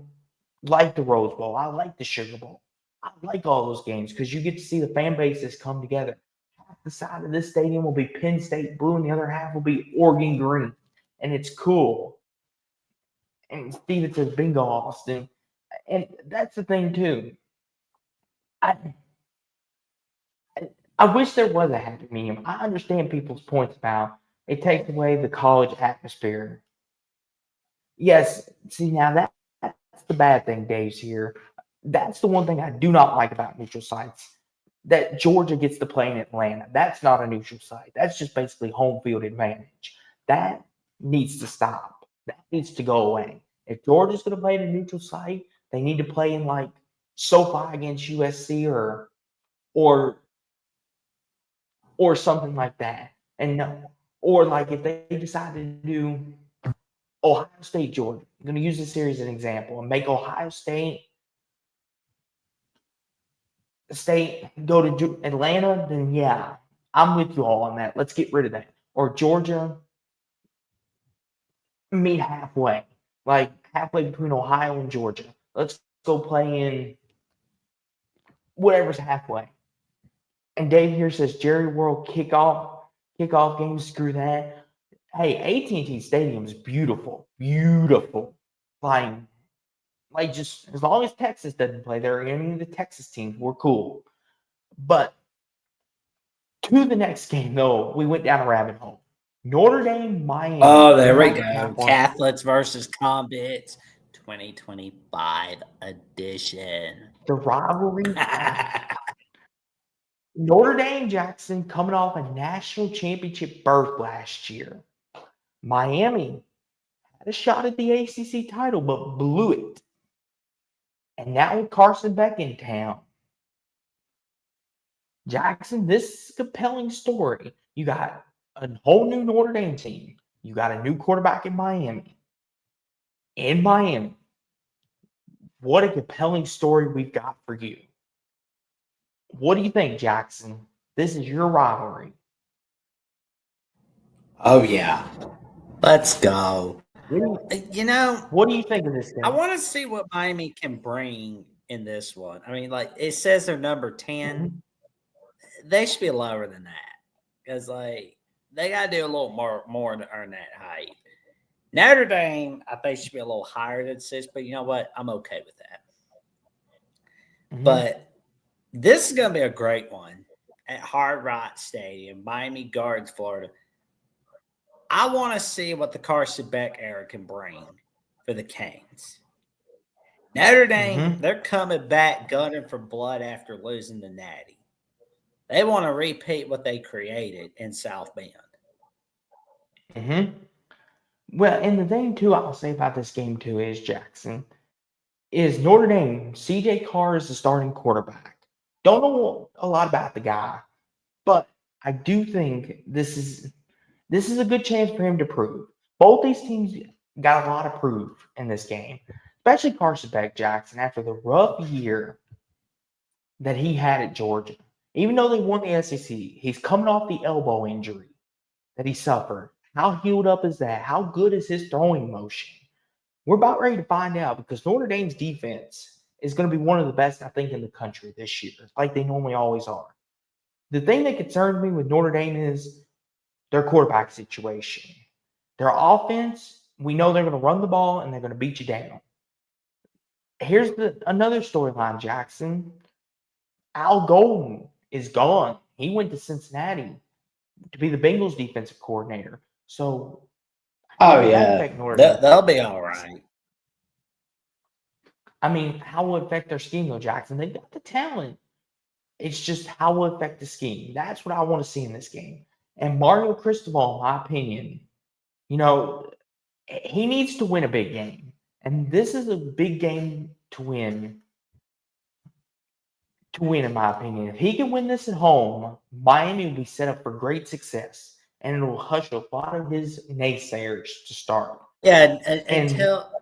like the Rose Bowl. I like the Sugar Bowl. I like all those games because you get to see the fan bases come together. Half the side of this stadium will be Penn State blue, and the other half will be Oregon green, and it's cool. And Steven says, "Bingo, Austin," and that's the thing too. I I wish there was a happy medium. I understand people's points about it takes away the college atmosphere. Yes, see now that's the bad thing, Dave's here. That's the one thing I do not like about neutral sites. That Georgia gets to play in Atlanta. That's not a neutral site. That's just basically home field advantage. That needs to stop. That needs to go away. If Georgia's going to play in a neutral site, they need to play in like SoFi against USC or or something like that. And no, or like if they decide to do Ohio State, Georgia, I'm going to use this series as an example and make Ohio State go to Atlanta, then yeah, I'm with you all on that. Let's get rid of that. Or Georgia, meet halfway, like halfway between Ohio and Georgia. Let's go play in whatever's halfway. And Dave here says Jerry World kickoff games. Screw that. Hey, AT&T Stadium is beautiful, beautiful. Like just as long as Texas doesn't play there, any of the Texas teams were cool. But to the next game, though, we went down a rabbit hole. Notre Dame, Miami. Oh, there we go. Catholics versus Convicts 2025 edition. The rivalry. Notre Dame, Jackson, coming off a national championship berth last year. Miami had a shot at the ACC title, but blew it. And now with Carson Beck in town, Jackson, this is a compelling story. You got a whole new Notre Dame team. You got a new quarterback in Miami. In Miami. What a compelling story we've got for you. What do you think, Jackson? This is your rivalry. Oh yeah, let's go. What You know, do you think of this I game? want to see what Miami can bring in this one. I mean, like it says they're number 10. Mhm. They should be lower than that because like they got to do a little more to earn that height. Notre Dame, I think should be a little higher than 6, but you know what? I'm okay with that. Mhm. But this is going to be a great one at Hard Rock Stadium, Miami Gardens, Florida. I want to see what the Carson Beck era can bring for the Canes. Notre Dame, Mhm. they're coming back gunning for blood after losing the Natty. They want to repeat what they created in South Bend. Mhm. Well, and the thing too, I'll say about this game too is Jackson is Notre Dame. CJ Carr is the starting quarterback. Don't know a lot about the guy, but I do think this is a good chance for him to prove. Both these teams got a lot of proof in this game, especially Carson Beck Jackson after the rough year that he had at Georgia. Even though they won the SEC, he's coming off the elbow injury that he suffered. How healed up is that? How good is his throwing motion? We're about ready to find out because Notre Dame's defense is going to be one of the best, I think, in the country this year, like they normally always are. The thing that concerns me with Notre Dame is their quarterback situation. Their offense, we know they're going to run the ball and they're going to beat you down. Here's another storyline, Jackson. Al Golden is gone. He went to Cincinnati to be the Bengals defensive coordinator. So how Oh would that yeah, affect Notre Dame? they'll be all right. I mean, how will it affect their scheme though, Jackson? They've got the talent. It's just how will it affect the scheme. That's what I want to see in this game. And Mario Cristobal, in my opinion, you know, he needs to win a big game. And this is a big game to win. To win, in my opinion. If he can win this at home, Miami will be set up for great success. And it will hush a lot of his naysayers to start. Yeah, And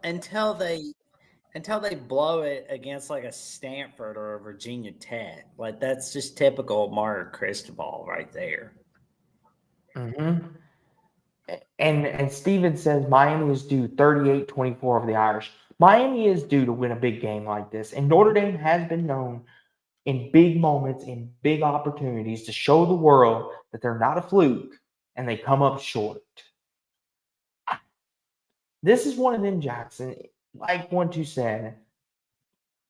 until they blow it against like a Stanford or a Virginia Tech, like that's just typical Mario Cristobal right there. mhm. And Steven says Miami is due 38-24 over the Irish. Miami is due to win a big game like this. And Notre Dame has been known in big moments, in big opportunities to show the world that they're not a fluke and they come up short. This is one of them, Jackson. Like 1-2 said,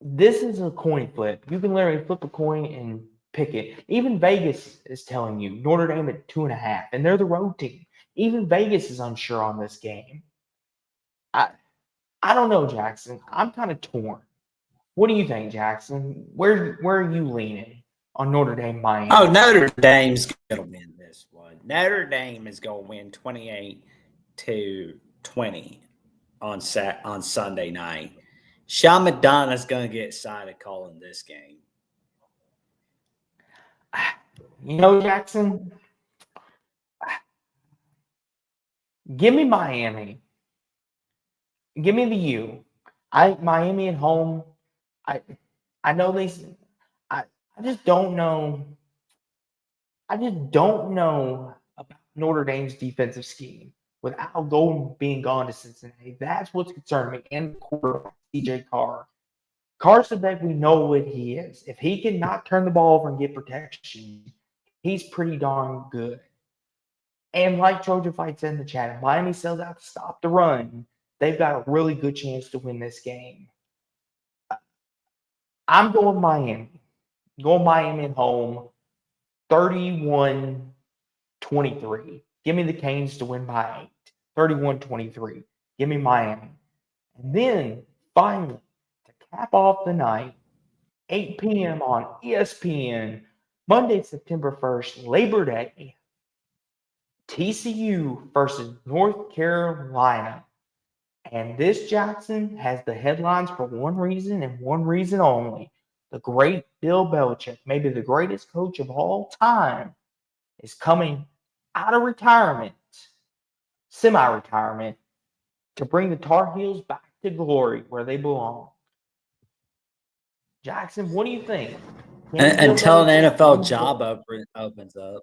this is a coin flip. You can literally flip a coin and pick it. Even Vegas is telling you Notre Dame at 2.5, and they're the road team. Even Vegas is unsure on this game. I I don't know, Jackson. I'm kind of torn. What do you think, Jackson? Where are you leaning on Notre Dame, Oh, Miami? Notre Dame's gonna win this one. Notre Dame is gonna win 28-20 on Sunday night. Sean McDonough's gonna get excited calling this game. You know, Jackson, give me Miami. Give me the U. Miami at home. I I know they. I just don't know. I just don't know about Notre Dame's defensive scheme with Al Golden being gone to Cincinnati. That's what's concerning me. And the quarterback, CJ Carr. Carson Beck, we know what he is. If he can not turn the ball over and get protection, he's pretty darn good. And like Trojan Fight said in the chat, if Miami sells out to stop the run, they've got a really good chance to win this game. I'm going Miami. Going Miami at home, 31-23. Give me the Canes to win by 8. 31-23. Give me Miami. And then finally, to cap off the night, 8 p.m. on ESPN, Monday, September 1st, Labor Day, TCU versus North Carolina. And this, Jackson, has the headlines for one reason and one reason only. The great Bill Belichick, maybe the greatest coach of all time, is coming out of retirement, semi-retirement, to bring the Tar Heels back to glory where they belong. Jackson, what do you think? Until an NFL job opens up.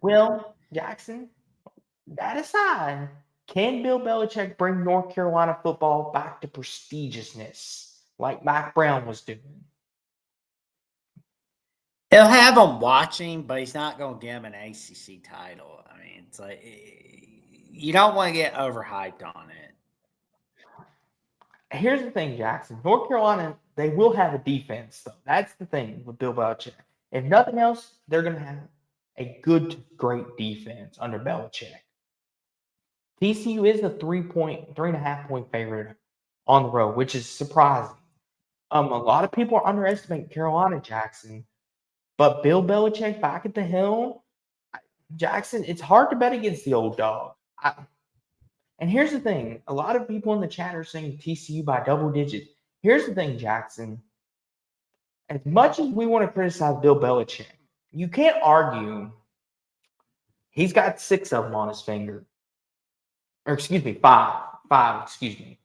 Well, Jackson, that aside, can Bill Belichick bring North Carolina football back to prestigiousness like Mac Brown was doing? He'll have them watching, but he's not going to give them an ACC title. I mean, it's like you don't want to get overhyped on it. Here's the thing, Jackson. North Carolina, they will have a defense, though. That's the thing with Bill Belichick. If nothing else, they're going to have a good to great defense under Belichick. TCU is a 3.5 point favorite on the road, which is surprising. A lot of people are underestimating Carolina, Jackson, but Bill Belichick back at the helm, Jackson, it's hard to bet against the old dog. And here's the thing: a lot of people in the chat are saying TCU by double digits. Here's the thing, Jackson. As much as we want to criticize Bill Belichick, you can't argue. He's got 6 of them on his finger. Or excuse me, 5. 5, excuse me.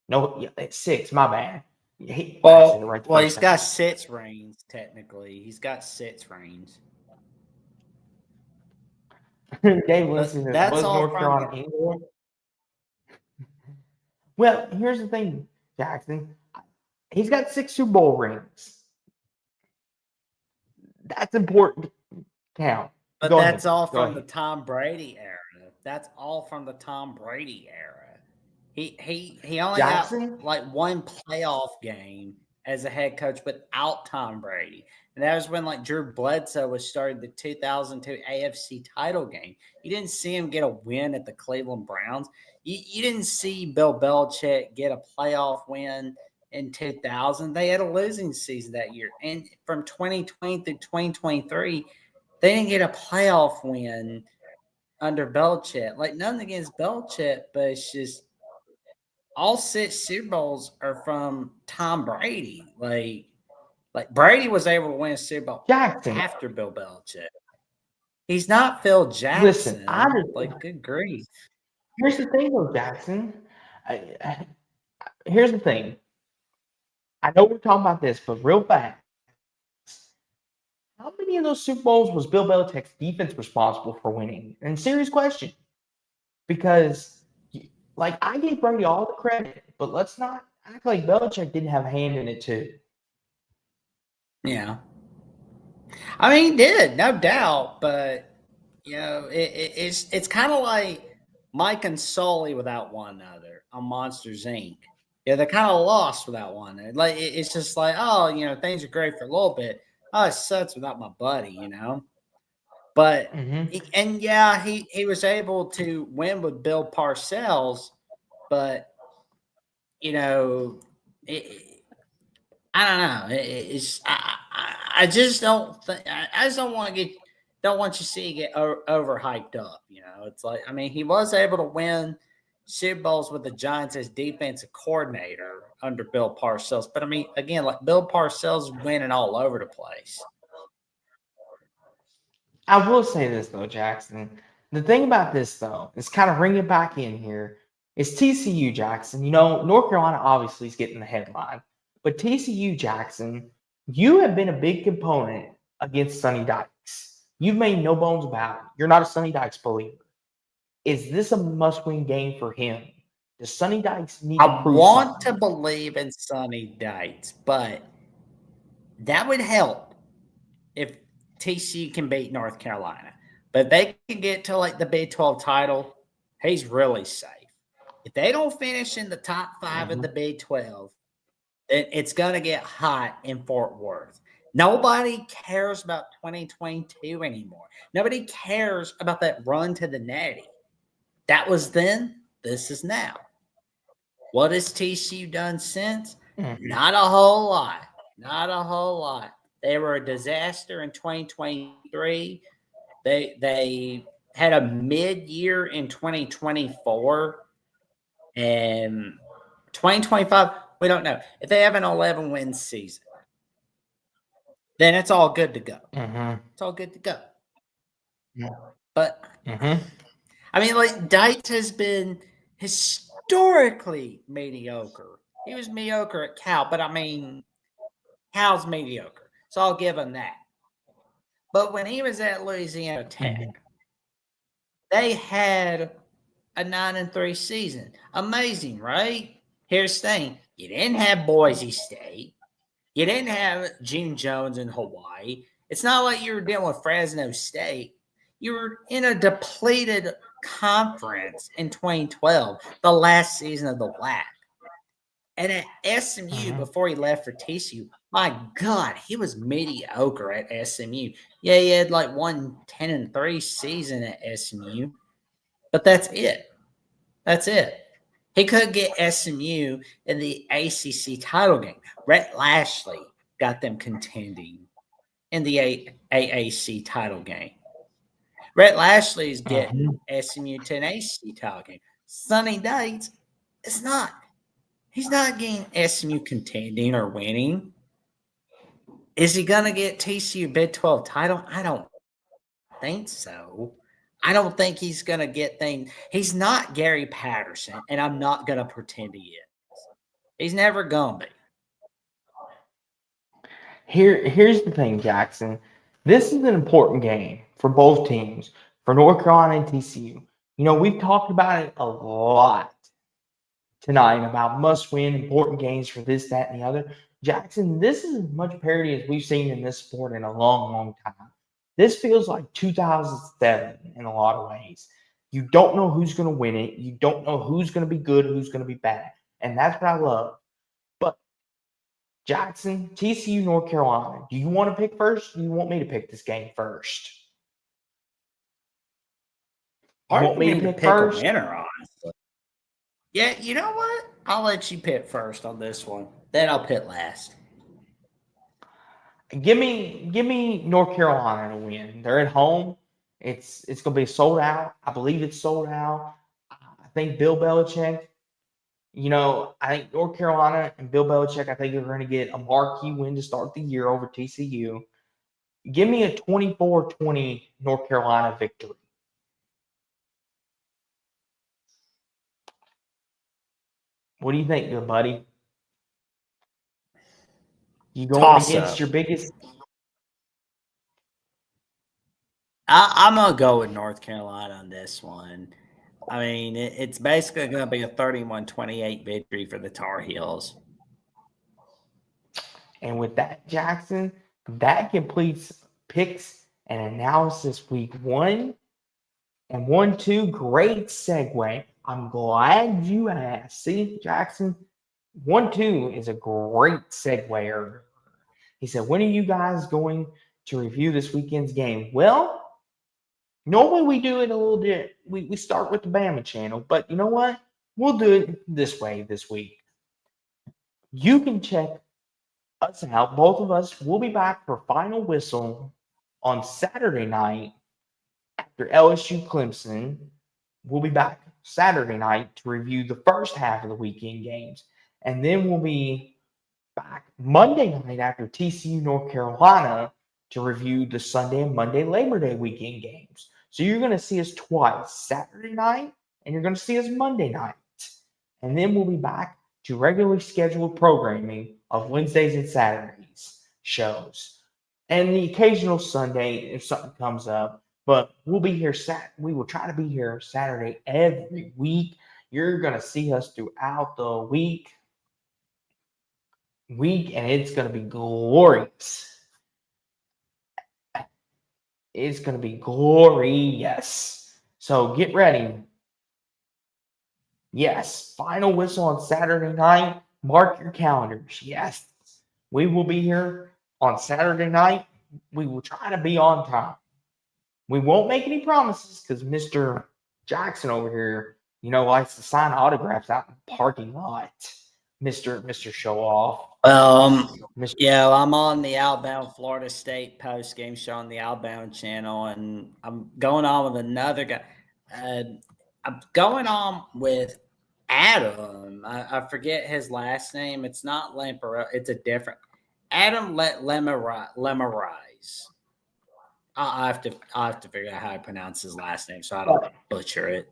No, yeah, it's 6, my bad. He's time. got 6 rings, technically. He's got 6 rings. Dave Winston was North Carolina England. Well, here's the thing, Jackson. He's got 6 Super Bowl rings. That's important to count. But that's all from the Tom Brady era. That's all from the Tom Brady era. He only got like 1 playoff game as a head coach without Tom Brady. And that was when like Drew Bledsoe was starting the 2002 AFC title game. You didn't see him get a win at the Cleveland Browns. You didn't see Bill Belichick get a playoff win in 2000. They had a losing season that year. And from 2020 through 2023, they didn't get a playoff win under Belichick. Like, nothing against Belichick, but it's just all 6 Super Bowls are from Tom Brady. Like Brady was able to win a Super Bowl after Bill Belichick. He's not Phil Jackson. Listen, good grief. Here's the thing, though, Jackson. Here's the thing. I know we're talking about this, but real fast. How many of those Super Bowls was Bill Belichick's defense responsible for winning? And serious question. Because, like, I gave Brady all the credit, but let's not act like Belichick didn't have a hand in it, too. Yeah. I mean, he did, no doubt. But, you know, it's kind of like Mike and Sully without one another on Monsters, Inc. Yeah, they're kind of lost without one another. Like, it's just like, oh, you know, things are great for a little bit. Oh, it sucks without my buddy, you know. But he was able to win with Bill Parcells, but you know, I don't know. I just don't think I just don't want you to see it get overhyped up. You know, it's like, I mean, he was able to win Super Bowls with the Giants as defensive coordinator under Bill Parcells. But I mean, again, like Bill Parcells winning all over the place. I will say this, though, Jackson. The thing about this, though, is kind of bring it back in here, is TCU, Jackson. You know, North Carolina obviously is getting the headline. But TCU, Jackson, you have been a big component against Sonny Dykes. You've made no bones about it. You're not a Sonny Dykes believer. Is this a must-win game for him? Does Sonny Dykes need to prove want to believe in Sonny Dykes, but that would help if TCU can beat North Carolina. But if they can get to like the Big 12 title, he's really safe. If they don't finish in the top 5 of the Big 12, then it's going to get hot in Fort Worth. Nobody cares about 2022 anymore. Nobody cares about that run to the Natty. That was then. This is now. What has TCU done since? Not a whole lot. Not a whole lot. They were a disaster in 2023. They had a mid-year in 2024. And 2025, we don't know. If they have an 11-win season, then it's all good to go. It's all good to go. Yeah. But I mean, like Dites has been historically mediocre. He was mediocre at Cal, but I mean, Cal's mediocre, so I'll give him that. But when he was at Louisiana Tech, they had a 9-3 season. Amazing, right? Here's the thing: you didn't have Boise State. You didn't have Gene Jones in Hawaii. It's not like you were dealing with Fresno State. You were in a depleted conference in 2012, the last season of the WAC. And at SMU, before he left for TCU, my God, he was mediocre at SMU. Yeah, he had like 10-3 season at SMU, but that's it. That's it. He could get SMU in the ACC title game. Rhett Lashley got them contending in the AAC title game. Rhett Lashley's getting SMU to an ACC title game. Sonny Dites, it's not. He's not getting SMU contending or winning. Is he going to get TCU Big 12 title? I don't think so. I don't think he's going to get things. He's not Gary Patterson, and I'm not going to pretend he is. He's never going to be. Here's the thing, Jackson. This is an important game for both teams, for North Carolina and TCU. You know, we've talked about it a lot tonight about must-win, important games for this, that, and the other. Jackson, this is as much parity as we've seen in this sport in a long, long time. This feels like 2007 in a lot of ways. You don't know who's going to win it. You don't know who's going to be good, who's going to be bad. And that's what I love. But Jackson, TCU, North Carolina, do you want to pick first? Or do you want me to pick this game first? You want me to pick first? A winner, honestly. Yeah, you know what? I'll let you pick first on this one. Then I'll pick last. Give me North Carolina to win. They're at home. It's going to be sold out. I believe it's sold out. I think Bill Belichick, I think North Carolina and Bill Belichick, I think they're going to get a marquee win to start the year over TCU. Give me a 24-20 North Carolina victory. What do you think, good buddy? You going against your biggest? I'm going to go with North Carolina on this one. I mean, it's basically going to be a 31-28 victory for the Tar Heels. And with that, Jackson, that completes picks and analysis week 1 and 1-2. Great segue. I'm glad you asked. See, Jackson, 1-2 is a great segue. He said, when are you guys going to review this weekend's game? Well, normally we do it a little bit. We start with the Bama channel, but you know what? We'll do it this way this week. You can check us out. Both of us will be back for Final Whistle on Saturday night after LSU Clemson. We'll be back Saturday night to review the first half of the weekend games. And then we'll be back Monday night after TCU North Carolina to review the Sunday and Monday Labor Day weekend games. So you're going to see us twice, Saturday night, and you're going to see us Monday night. And then we'll be back to regularly scheduled programming of Wednesdays and Saturdays shows. And the occasional Sunday if something comes up. But we'll be here we will try to be here Saturday every week. You're going to see us throughout the week, and it's going to be glorious. It's going to be glorious. So get ready. Yes, Final Whistle on Saturday night. Mark your calendars. Yes, we will be here on Saturday night. We will try to be on time. We won't make any promises because Mr. Jackson over here, likes to sign autographs out in the parking lot. Mr. Show Off. Yeah, I'm on the Alabama Florida State post game show on the Alabama channel, and I'm going on with another guy. I'm going on with Adam. I forget his last name. It's not Lamper. It's a different Adam. Lemarize. I have to figure out how to pronounce his last name so I don't butcher it.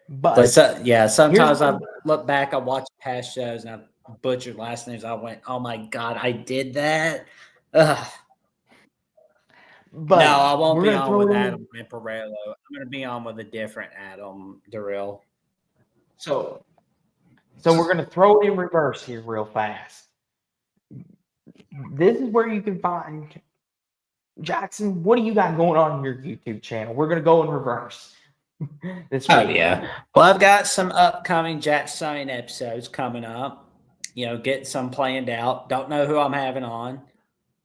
But sometimes I look back, I watch past shows, and I butchered last names. I went, "Oh my god, I did that." Ugh. But no, I won't we're be gonna on throw with in. Adam Lamparello. I'm going to be on with a different Adam Darrell. So we're gonna throw it in reverse here real fast. This is where you can find Jackson. What do you got going on in your YouTube channel? We're gonna go in reverse this week. Oh yeah. Well, I've got some upcoming Jackson episodes coming up. You know, getting some planned out. Don't know who I'm having on,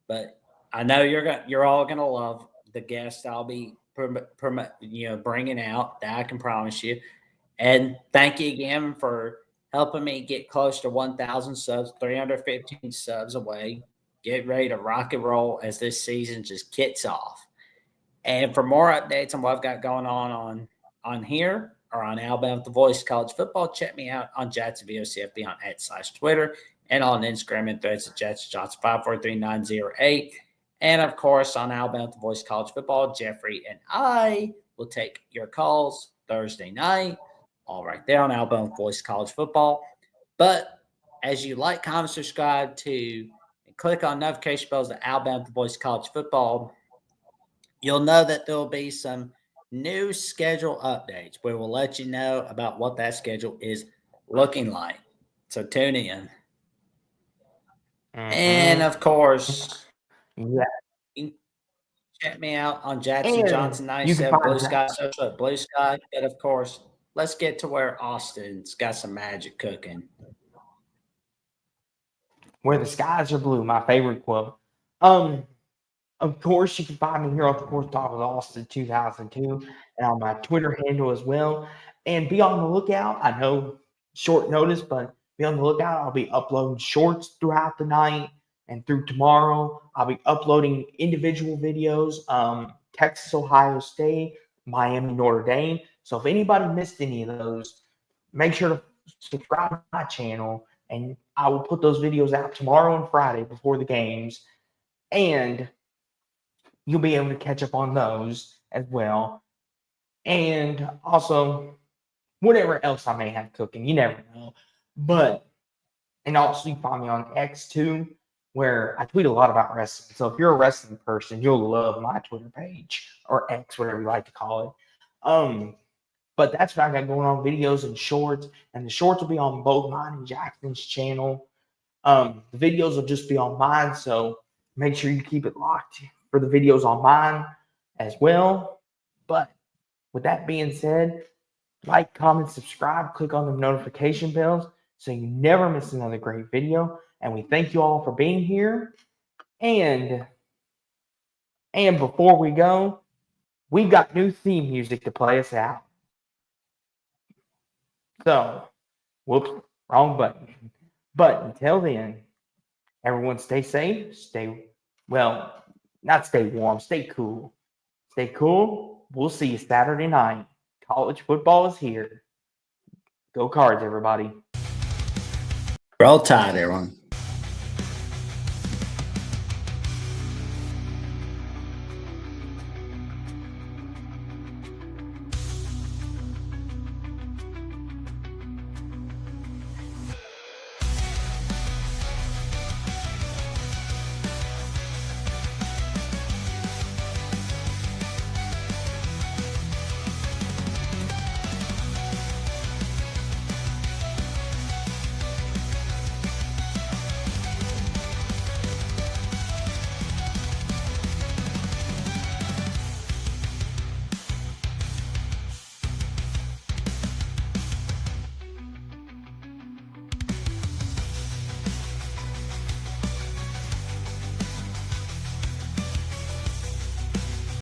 but I know you're all gonna love the guest I'll be bringing out. That I can promise you. And thank you again for helping me get close to 1,000 subs, 315 subs away. Get ready to rock and roll as this season just kicks off. And for more updates on what I've got going on here or on Alabama with the Voice College Football, check me out on Jacksonville CFB on @/Twitter and on Instagram and threads at JacksonJohnson543908. And of course, on Alabama with the Voice College Football, Jeffrey and I will take your calls Thursday night, all right there on Alabama with Voice College Football. But as you like, comment, subscribe to, and click on notification bells at Alabama with the Voice College Football, you'll know that there will be some new schedule updates. We will let you know about what that schedule is looking like. So tune in. And of course, you can check me out on Jackson Johnson 97 Blue Sky Social at Blue Sky. And of course, let's get to where Austin's got some magic cooking. Where the skies are blue, my favorite quote. Of course, you can find me here on the Fourth Talk with Austin 2002 and on my Twitter handle as well. And be on the lookout. I know short notice, but be on the lookout. I'll be uploading shorts throughout the night and through tomorrow. I'll be uploading individual videos, Texas, Ohio State, Miami, Notre Dame. So if anybody missed any of those, make sure to subscribe to my channel, and I will put those videos out tomorrow and Friday before the games. And you'll be able to catch up on those as well. And also, whatever else I may have cooking, you never know. But, and also you find me on X too, where I tweet a lot about wrestling. So if you're a wrestling person, you'll love my Twitter page, or X, whatever you like to call it. But that's what I got going on, videos and shorts. And the shorts will be on both mine and Jackson's channel. The videos will just be on mine, so make sure you keep it locked for the videos on mine as well. But with that being said, like, comment, subscribe, click on the notification bells so you never miss another great video. And we thank you all for being here. And before we go, we've got new theme music to play us out. So, whoops, wrong button. But until then, everyone stay safe, not stay warm, stay cool. Stay cool. We'll see you Saturday night. College football is here. Go Cards, everybody. Roll Tide, everyone.